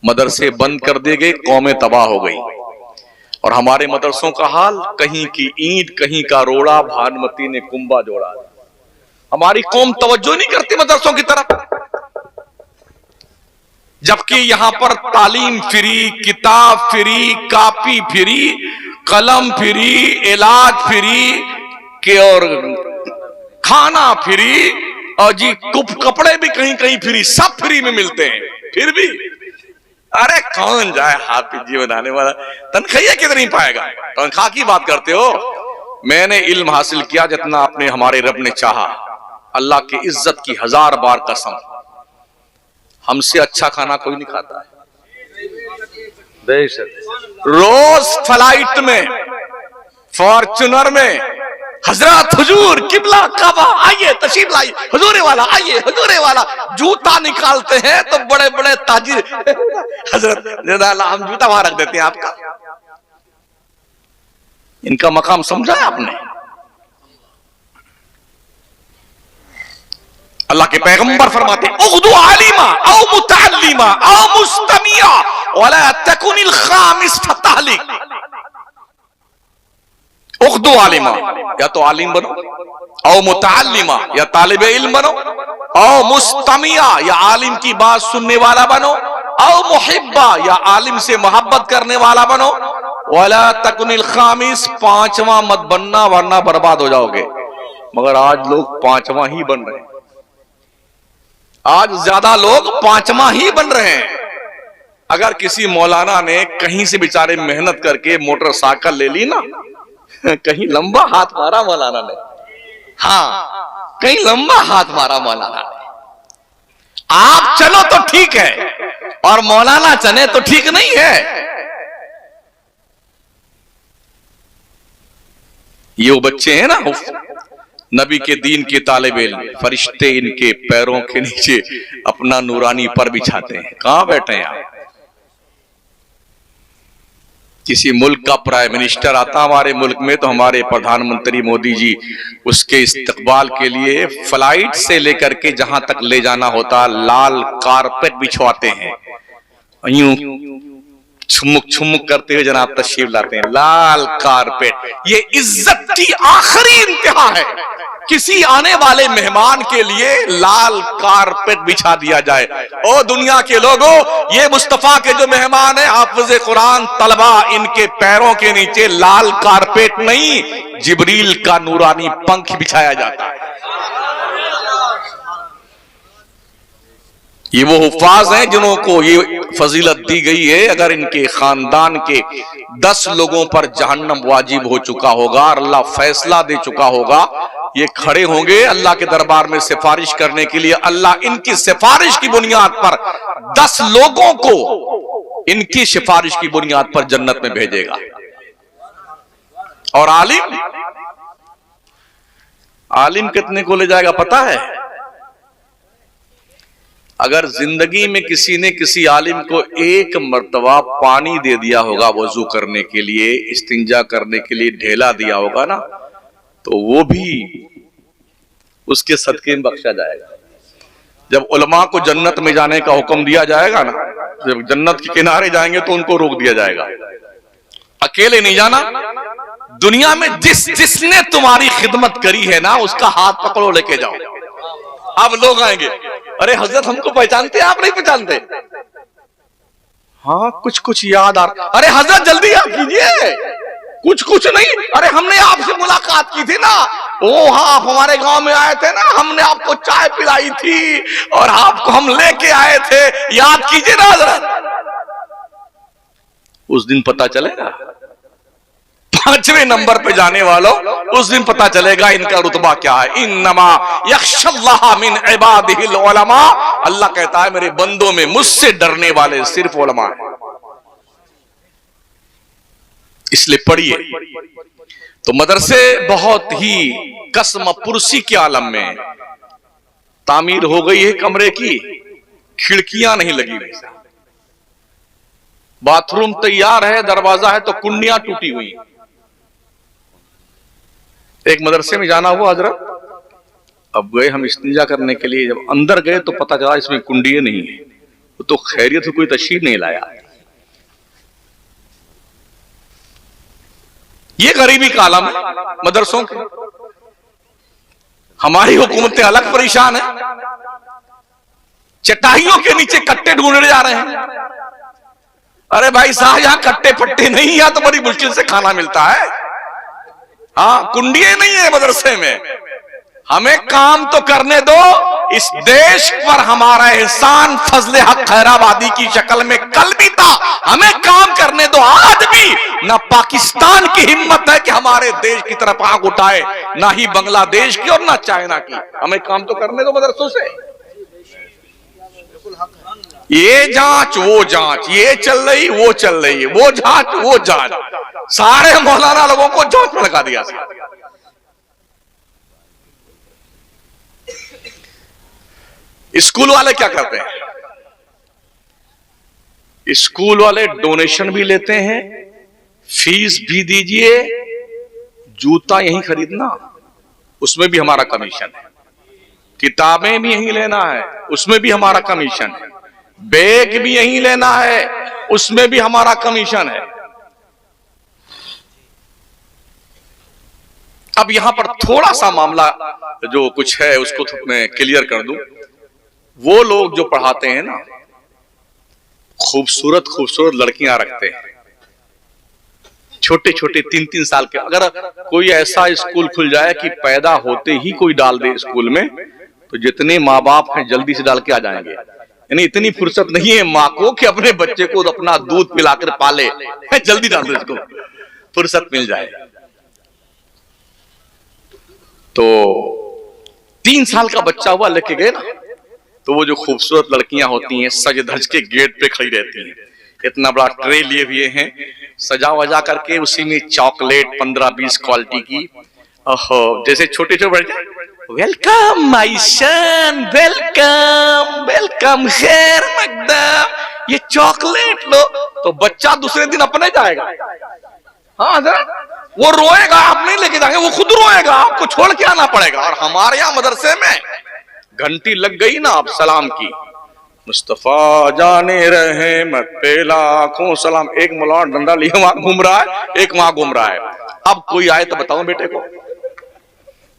मदरसे बंद कर दिए गए, कौमें तबाह हो गई। और हमारे मदरसों का हाल, कहीं की ईंट कहीं का रोड़ा, भानुमती ने कुंबा जोड़ा। हमारी कौम तवज्जो नहीं करती मदरसों की तरफ, जबकि यहां पर तालीम फ्री, किताब फ्री, कापी फ्री, कलम फ्री, इलाज फ्री के और खाना फ्री, और जी कपड़े भी कहीं कहीं फ्री, सब फ्री में मिलते हैं। फिर भी अरे कौन जाए हाफिज जी बनाने वाला, तनख्वाह कितनी पाएगा? तनख्वाह की बात करते हो। मैंने इल्म हासिल किया जितना अपने हमारे रब ने चाहा। अल्लाह की इज्जत की 1000 बार कसम, हमसे अच्छा खाना कोई नहीं खाता है। बेशक रोज फ्लाइट में, फॉर्चुनर में, हजरत हुजूर किबला काबा आइए तशरीफ लाइए, हुजूरे वाला आइए, हुजूरे वाला, जूता निकालते हैं तो बड़े बड़े ताजिर हजरत हम जूता वहां रख देते हैं आपका। इनका मकाम समझा है आपने? अल्लाह के पैगंबर फरमाते उग़्दू आलिमा औ मुतअल्लिमा औ मुस्तमिया वला तकुनिल खामिस फतहलिक। उग़्दू आलिमा, या तो आलिम बनो, औ मुतअल्लिमा, या तालिबे इल्म बनो, औ मुस्तमिया, या आलिम की बात सुनने वाला बनो, औ मुहिब्बा, या आलिम से मोहब्बत करने वाला बनो, वला तकुनिल खामिस, पांचवा मत बनना वरना बर्बाद हो जाओगे। मगर आज लोग पांचवा ही बन रहे हैं, आज ज्यादा लोग पांचवा ही बन रहे हैं। अगर किसी मौलाना ने कहीं से बेचारे मेहनत करके मोटरसाइकिल ले ली ना, कहीं लंबा हाथ मारा मौलाना ने, हाँ कहीं लंबा हाथ मारा मौलाना ने। आप चलो तो ठीक है, और मौलाना चले तो ठीक नहीं है। ये वो बच्चे हैं ना, नबी के दीन के तालिब इल्म, फरिश्ते इनके पैरों के नीचे अपना नूरानी पर बिछाते हैं। कहां बैठे हैं आप? किसी मुल्क का प्राइम मिनिस्टर आता हमारे मुल्क में तो हमारे प्रधानमंत्री मोदी जी उसके इस्तकबाल के लिए फ्लाइट से लेकर के जहां तक ले जाना होता लाल कारपेट बिछवाते हैं, यूं छुमुक छुमुक करते हुए जनाब तशरीफ लाते हैं। लाल कारपेट, ये इज्जत की आखिरी इंतहा है। किसी आने वाले मेहमान के लिए लाल कारपेट बिछा दिया जाए। ओ दुनिया के लोगों, ये मुस्तफा के जो मेहमान है हाफिज़े कुरान तलबा, इनके पैरों के नीचे लाल कारपेट नहीं, जिब्रील का नूरानी पंख बिछाया जाता है। ये वो हुफ्फाज हैं जिन्हों को ये फजीलत दी गई है, अगर इनके खानदान के 10 लोगों पर जहन्नम वाजिब हो चुका होगा, अल्लाह फैसला दे चुका होगा, ये खड़े होंगे अल्लाह के दरबार में सिफारिश करने के लिए। अल्लाह इनकी सिफारिश की बुनियाद पर 10 लोगों को इनकी सिफारिश की बुनियाद पर जन्नत में भेजेगा। और आलिम, आलिम कितने को ले जाएगा पता है? अगर जिंदगी में किसी ने किसी आलिम को एक मर्तबा पानी दे दिया होगा वजू करने के लिए, इस्तिंजा करने के लिए ढेला दिया होगा ना, तो वो भी उसके सदके में बख्शा जाएगा। जब उलमा को जन्नत में जाने का हुक्म दिया जाएगा ना, जब जन्नत के किनारे जाएंगे तो उनको रोक दिया जाएगा, अकेले नहीं जाना। दुनिया में जिसने तुम्हारी खिदमत करी है ना, उसका हाथ पकड़ो लेके जाओ। अब लोग आएंगे, अरे हजरत हमको पहचानते हैं, आप नहीं पहचानते? हाँ कुछ कुछ याद आ रहा। अरे हजरत जल्दी याद कीजिए। कुछ कुछ नहीं, अरे हमने आपसे मुलाकात की थी ना, ओ हाँ आप हमारे गांव में आए थे ना, हमने आपको चाय पिलाई थी और आपको हम लेके आए थे, याद कीजिए ना हजरत। उस दिन पता चलेगा, 5वें नंबर पे जाने वालों, उस दिन पता चलेगा इनका रुतबा क्या है। इन्नमा यख्शल्लाह मिन इबादिहिल उलमा, अल्लाह कहता है मेरे बंदों में मुझसे डरने वाले सिर्फ उलमा हैं। इसलिए पढ़िए। तो मदरसे बहुत ही कसम पुरसी के आलम में तामीर हो गई है, कमरे की खिड़कियां नहीं लगी हुई, बाथरूम तैयार है, दरवाजा है तो कुंडियां टूटी हुई। एक मदरसे में जाना हुआ हजरत, अब गए हम इस्तिंजा करने के लिए, जब अंदर गए तो पता चला इसमें कुंडिये नहीं है, तो खैरियत से कोई तशरीफ नहीं लाया। ये गरीबी का आलम है मदरसों के। हमारी हुकूमतें अलग परेशान है, चटाइयों के नीचे कट्टे ढूंढने जा रहे हैं। अरे भाई साहब, यहां कट्टे फट्टे नहीं, यहां तो बड़ी मुश्किल से खाना मिलता है। हाँ, कुंडिये नहीं है मदरसे में। हमें काम तो करने दो। इस देश पर हमारा एहसान फजले हक खैराबादी की शक्ल में कल भी था, हमें काम करने दो। आज भी ना पाकिस्तान की हिम्मत है कि हमारे देश की तरफ आंख उठाए, ना ही बांग्लादेश की और ना चाइना की। हमें काम तो करने दो मदरसों से। ये जांच वो जांच, ये चल रही वो चल रही है, वो जांच वो जांच, सारे मौलाना लोगों को जांच में लगा दिया। स्कूल वाले क्या करते हैं? स्कूल वाले डोनेशन भी लेते हैं, फीस भी दीजिए, जूता यहीं खरीदना उसमें भी हमारा कमीशन है, किताबें भी यहीं लेना है उसमें भी हमारा कमीशन है, बैग भी यहीं लेना है उसमें भी हमारा कमीशन है। अब यहां पर थोड़ा सा मामला जो कुछ है उसको मैं क्लियर कर दूं। वो लोग जो पढ़ाते हैं ना, खूबसूरत खूबसूरत लड़कियां रखते हैं, छोटे छोटे 3-3 साल के। अगर कोई ऐसा स्कूल खुल जाए कि पैदा होते ही कोई डाल दे स्कूल में, तो जितने माँ बाप हैं जल्दी से डाल के आ जाएंगे। यानी इतनी फुर्सत नहीं है माँ को कि अपने बच्चे को अपना दूध पिलाकर पाले, जल्दी डाल दे इसको, फुर्सत मिल जाए। तो 3 साल का बच्चा हुआ लेके गए ना, तो वो जो खूबसूरत लड़कियां होती हैं सज धज के गेट पे खड़ी रहती हैं, इतना बड़ा ट्रे लिए हुए हैं, सजा वजा करके, उसी में चॉकलेट 15-20 क्वालिटी की। ओहो, जैसे छोटे छोटे बच्चे, welcome my son, welcome welcome, खैर मकदम, ये चॉकलेट लो। तो बच्चा दूसरे दिन अपने जाएगा। हाँ वो रोएगा, आप नहीं लेके जाएंगे, वो खुद रोएगा, आपको छोड़ के आना पड़ेगा। और हमारे यहाँ मदरसे में घंटी लग गई ना अब सलाम की, मुस्तफा जाने रहे मत पे लाखों सलाम। एक मौलाना डंडा लिए वहां घूम रहा है, एक वहां घूम रहा है। अब कोई आए तो बताओ बेटे को,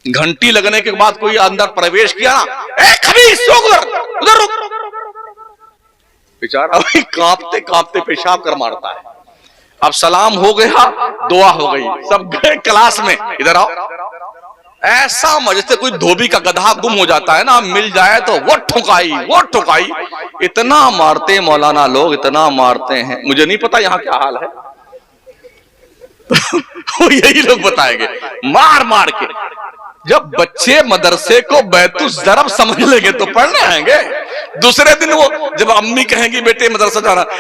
घंटी लगने के बाद कोई अंदर प्रवेश किया ना, ए खबीस उधर रुक, बेचारा भाई कांपते कांपते पेशाब कर मारता है। अब सलाम हो गया, दुआ हो गई, सब गए क्लास में, इधर आओ। ऐसा मजे कोई धोबी का गधा गुम हो जाता है ना, मिल जाए तो वो ठुकाई, इतना मारते मौलाना लोग, इतना मारते हैं। मुझे नहीं पता यहाँ क्या हाल है, वो यही लोग बताएंगे, मार मार के। जब बच्चे मदरसे को बैतुल ज़रब समझ लेंगे तो पढ़ने आएंगे। दूसरे दिन वो जब अम्मी कहेंगी बेटे मदरसा जाना, मैं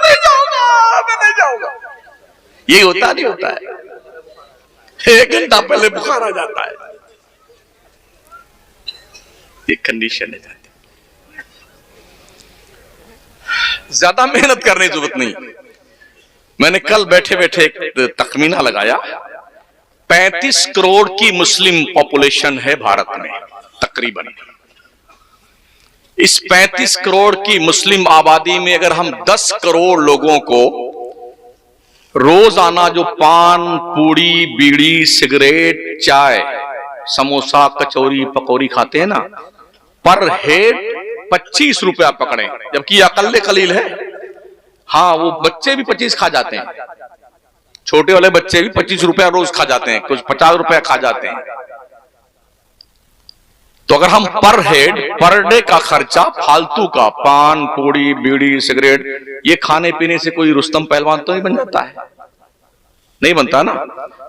नहीं जाऊंगा, ये होता नहीं होता है। 1 घंटा पहले बुखार आ जाता है, ये कंडीशन है। ज्यादा मेहनत करने की जरूरत नहीं। मैंने कल बैठे बैठे एक तखमीना लगाया, 35 करोड़ की मुस्लिम पॉपुलेशन है भारत में तकरीबन। इस 35 करोड़ की मुस्लिम आबादी में अगर हम 10 करोड़ लोगों को रोजाना जो पान, पूड़ी, बीड़ी, सिगरेट, चाय, समोसा, कचौरी, पकौड़ी खाते हैं ना, पर हेड 25 रुपया पकड़े, जबकि अकल्ले कलील है। हाँ, वो बच्चे भी 25 खा जाते हैं, छोटे वाले बच्चे भी 25 रुपया रोज खा जाते हैं, कुछ 50 रुपया खा जाते हैं। तो अगर हम पर हेड, पर डे का खर्चा फालतू का, पान, पूड़ी, बीड़ी, सिगरेट, ये खाने पीने से कोई रुस्तम पहलवान तो नहीं बन जाता है, नहीं बनता ना।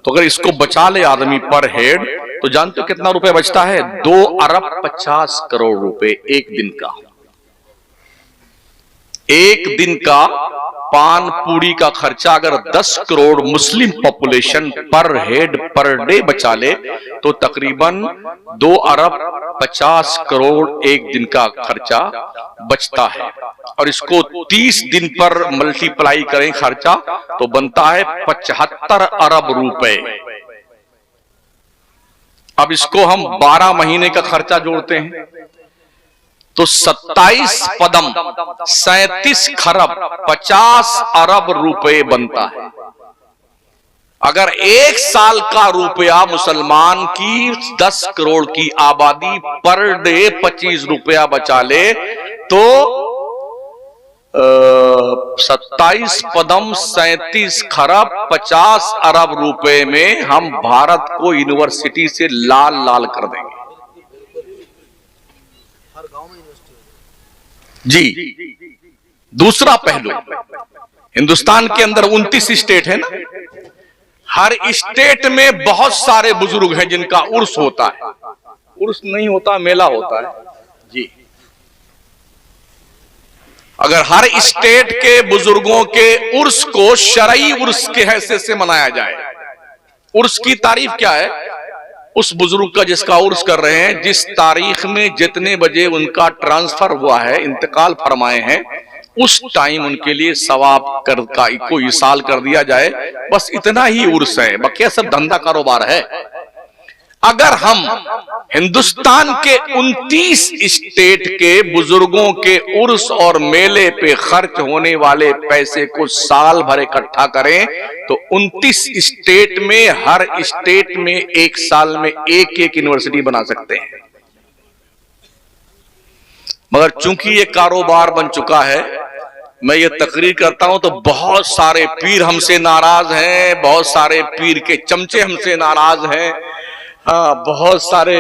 तो अगर इसको बचा ले आदमी पर हेड, तो जानते हो कितना रुपए बचता है? 2 अरब 50 करोड़ रुपए एक दिन का। एक दिन का पान पूड़ी का खर्चा अगर 10 करोड़ मुस्लिम पॉपुलेशन पर हेड पर डे बचा ले, तो तकरीबन 2 अरब 50 करोड़ एक दिन का खर्चा बचता है। और इसको 30 दिन पर मल्टीप्लाई करें खर्चा, तो बनता है 75 अरब रुपए। अब इसको हम 12 महीने का खर्चा जोड़ते हैं तो 27 पदम 37 खरब 50 अरब रुपए बनता है। अगर एक साल का रुपया मुसलमान की 10 करोड़ की आबादी पर डे 25 रुपया बचा ले तो 27 पदम 37 खरब 50 अरब रुपए में हम भारत को यूनिवर्सिटी से लाल लाल कर देंगे। जी, दूसरा पहलू, हिंदुस्तान के अंदर 29 स्टेट है ना, हर स्टेट में बहुत सारे बुजुर्ग हैं जिनका उर्स होता है। उर्स नहीं होता, मेला होता है। जी, अगर हर स्टेट के बुजुर्गों के उर्स को शरई उर्स के हैसियत से मनाया जाए, उर्स की तारीफ क्या है? उस बुजुर्ग का जिसका उर्स कर रहे हैं, जिस तारीख में जितने बजे उनका ट्रांसफर हुआ है, इंतकाल फरमाए हैं, उस टाइम उनके लिए सवाब कर का कोई साल कर दिया जाए, बस इतना ही उर्स है। बाकी सब धंधा कारोबार है। अगर हम हिंदुस्तान के 29 स्टेट के बुजुर्गों के उर्स और मेले पे खर्च होने वाले पैसे को साल भर इकट्ठा करें तो 29 स्टेट में हर स्टेट में एक साल में एक यूनिवर्सिटी बना सकते हैं। मगर चूंकि ये कारोबार बन चुका है, मैं ये तकरीर करता हूं तो बहुत सारे पीर हमसे नाराज हैं, बहुत सारे पीर के चमचे हमसे नाराज हैं। बहुत सारे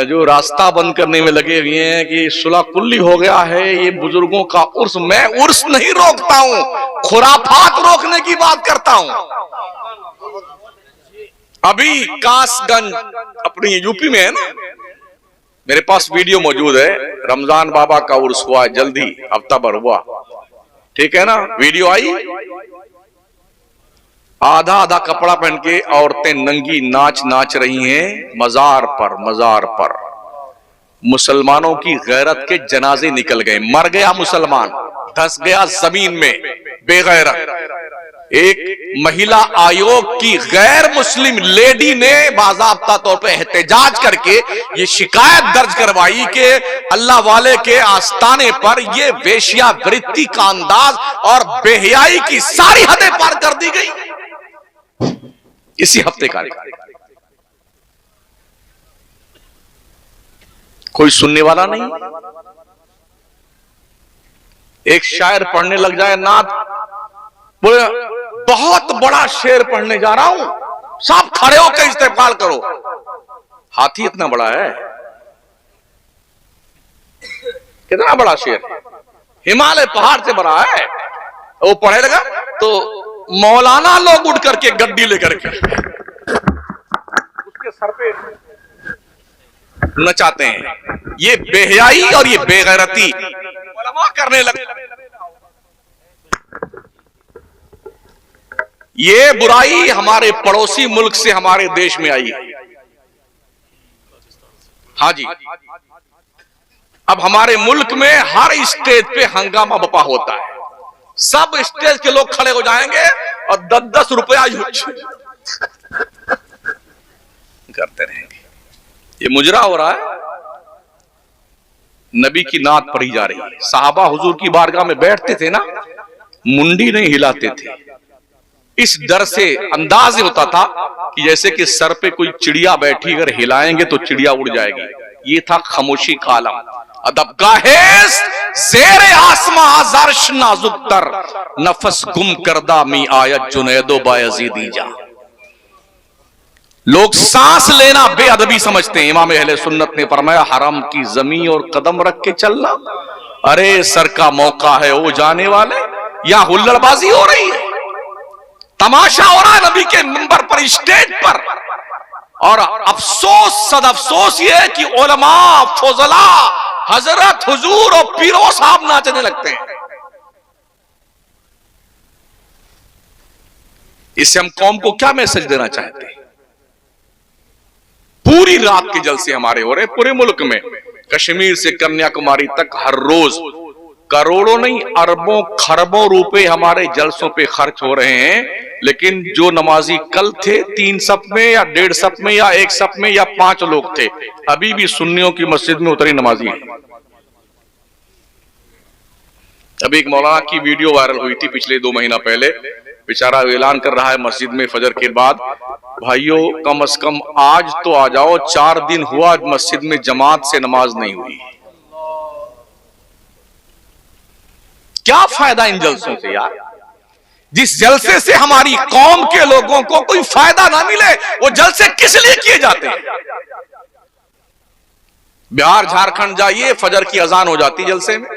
जो रास्ता बंद करने में लगे हुए हैं कि सुलह कुल्ली हो गया है, ये बुजुर्गों का उर्स। मैं उर्स नहीं रोकता हूं, खुराफात रोकने की बात करता हूं। अभी कासगंज अपनी यूपी में है ना, मेरे पास वीडियो मौजूद है, रमजान बाबा का उर्स हुआ जल्दी, हफ्ता भर हुआ, ठीक है ना, वीडियो आई। आधा आधा कपड़ा पहन के औरतें नंगी नाच रही हैं मजार पर। मुसलमानों की गैरत के जनाजे निकल गए, मर गया मुसलमान, धंस गया जमीन में बेगैरत। एक महिला आयोग की गैर मुस्लिम लेडी ने बाज़ाब्ता तौर पे एहतजाज करके ये शिकायत दर्ज करवाई कि अल्लाह वाले के आस्ताने पर ये वेश्यावृत्ति का अंदाज और बेहयाई की सारी हदें पार कर दी गई। इसी हफ्ते का कोई सुनने वाला नहीं। एक शायर पढ़ने लग जाए नात, बोले बहुत बड़ा शेर पढ़ने जा रहा हूं, सब खड़े होकर इस्तेमाल करो। हाथी इतना बड़ा है, कितना बड़ा शेर, हिमालय पहाड़ से बड़ा है। वो पढ़े लगा तो मौलाना लोग उठ करके गड्डी लेकर के उसके सर पे नचाते हैं। ये बेहयाई और ये बेगैरती उलमा करने लगे। ये बुराई हमारे पड़ोसी मुल्क से हमारे देश में आई। हाँ जी, अब हमारे मुल्क में हर स्टेज पे हंगामा बपा होता है। सब स्टेज के लोग खड़े हो जाएंगे और 10-10 रुपया करते रहेंगे। ये मुजरा हो रहा है। नबी की नात पढ़ी जा रही है, साहबा हुजूर की बारगाह में बैठते थे ना, मुंडी नहीं हिलाते थे, इस डर से अंदाज होता था कि जैसे कि सर पे कोई चिड़िया बैठी, अगर हिलाएंगे तो चिड़िया उड़ जाएगी। ये था खामोशी का आलम। अदबगाहेस ज़ेरे आसमां आज़ारश नाजुक तर, नफस गुम करदा मी आयत जुनैदो बायज़ीदी जा। लोग सांस लेना बेअदबी समझते हैं। इमाम अहले सुन्नत ने फरमाया, हराम की जमीन और कदम रख के चलना। अरे सर का मौका है ओ जाने वाले, या हुल्लड़बाजी हो रही है, तमाशा हो रहा है नबी के मिंबर पर, स्टेज पर। और अफसोस सद अफसोस ये है कि उलमा, फजला, हजरत, हुजूर और पीरो साहब नाचने लगते हैं। इससे हम कौम को क्या मैसेज देना चाहते हैं? पूरी रात के जलसे हमारे हो रहे पूरे मुल्क में, कश्मीर से कन्याकुमारी तक हर रोज करोड़ों नहीं अरबों खरबों रुपए हमारे जलसों पे खर्च हो रहे हैं। लेकिन जो नमाजी कल थे 3 सफ में या 1.5 सफ में या 1 सफ में या 5 लोग थे, अभी भी सुन्नियों की मस्जिद में उतरी नमाजी है। अभी एक मौलाना की वीडियो वायरल हुई थी पिछले 2 महीना पहले, बेचारा ऐलान कर रहा है मस्जिद में फजर के बाद, भाइयों कम से कम आज तो आ जाओ, 4 दिन हुआ मस्जिद में जमात से नमाज नहीं हुई। क्या फायदा इन जलसों से यार? जिस जलसे से हमारी कौम के लोगों को कोई फायदा ना मिले, वो जलसे किस लिए किए जाते हैं? बिहार झारखंड जाइए, फजर की अजान हो जाती जलसे में।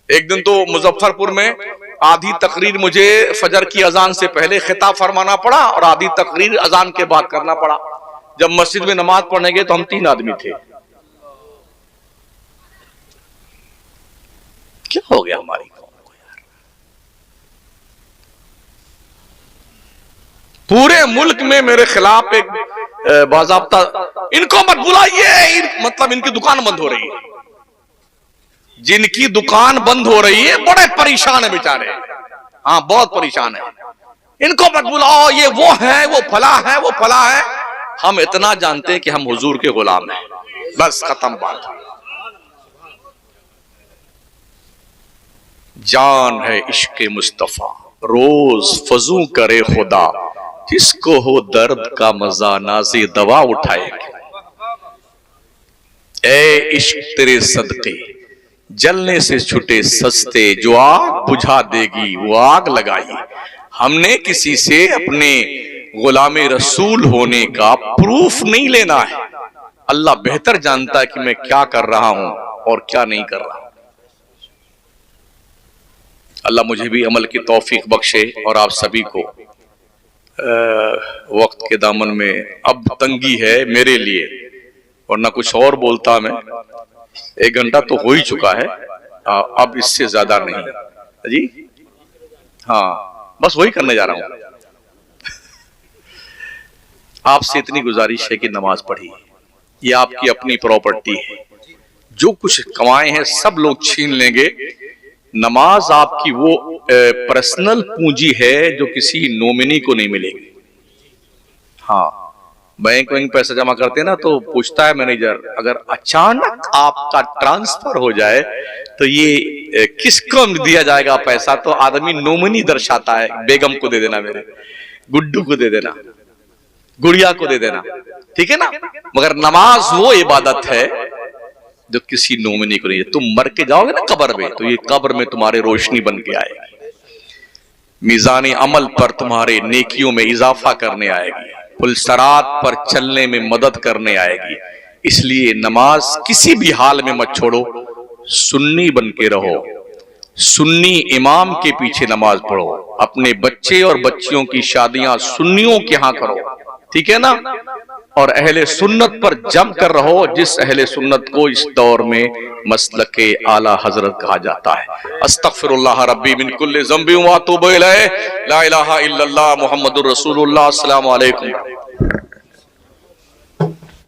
एक दिन तो मुजफ्फरपुर में आधी तकरीर मुझे फजर की अजान से पहले खिताब फरमाना पड़ा और आधी तकरीर अजान के बाद करना पड़ा। जब मस्जिद में नमाज पढ़ने गए तो हम 3 आदमी थे। क्या हो गया हमारी कौम को यार? पूरे मुल्क में मेरे खिलाफ एक बाज़ाब्ता, इनको मत बुलाइए, मतलब इनकी दुकान बंद हो रही है। जिनकी दुकान बंद हो रही है बड़े परेशान है बेचारे, हाँ बहुत परेशान है। इनको मत बुलाओ, ये वो है, वो फला है, वो फला है। हम इतना जानते हैं कि हम हुजूर के गुलाम हैं, बस खत्म बात। जान है इश्क़ मुस्तफा, रोज फजू करे खुदा, जिसको हो दर्द का मजा नाज़े दवा उठाएगा। ए इश्क तेरे सदके जलने से छुटे सस्ते, जो आग बुझा देगी वो आग लगाई। हमने किसी से अपने गुलामे रसूल होने का प्रूफ नहीं लेना है। अल्लाह बेहतर जानता है कि मैं क्या कर रहा हूं और क्या नहीं कर रहा। अल्लाह मुझे भी अमल की तौफीक बख्शे और आप सभी को। वक्त के दामन में अब तंगी है मेरे लिए, वरना कुछ और बोलता मैं। 1 घंटा तो हो ही चुका है, अब इससे ज्यादा नहीं जी। हाँ बस वही करने जा रहा हूं। आपसे इतनी गुजारिश है कि नमाज पढ़िए, ये आपकी अपनी प्रॉपर्टी है। जो कुछ कमाए हैं सब लोग छीन लेंगे। नमाज आपकी वो पर्सनल पूंजी है जो किसी नॉमिनी को नहीं मिलेगी। हाँ, बैंक में पैसा जमा करते हैं ना, तो पूछता है मैनेजर, अगर अचानक आपका ट्रांसफर हो जाए तो ये किसको दिया जाएगा पैसा? तो आदमी नॉमिनी दर्शाता है, बेगम को दे देना, मेरे गुड्डू को दे देना, गुड़िया को दे देना, ठीक है ना। मगर नमाज वो इबादत है जो किसी नॉमिनी को नहीं है। तुम मर के जाओगे ना कब्र में, तो ये कब्र में तुम्हारे रोशनी बन के आएगी, मीज़ान अमल पर तुम्हारे नेकियों में इजाफा करने आएगी, पुलसरात पर चलने में मदद करने आएगी। इसलिए नमाज किसी भी हाल में मत छोड़ो, सुन्नी बन के रहो, सुन्नी इमाम के पीछे नमाज पढ़ो। अपने बच्चे और बच्चियों की शादियां सुन्नियों के यहाँ करो, ठीक है ना। और अहले सुन्नत पर जम कर रहो, जिस अहले सुन्नत को इस दौर में मसलके आला हजरत कहा जाता है। अस्तगफिरुल्लाह रब्बी मिन कुल्ली ज़ंबि व अतूबु इलैह, ला इलाहा इल्लल्लाह मुहम्मदुर रसूलुल्लाह। अस्सलामु अलैकुम।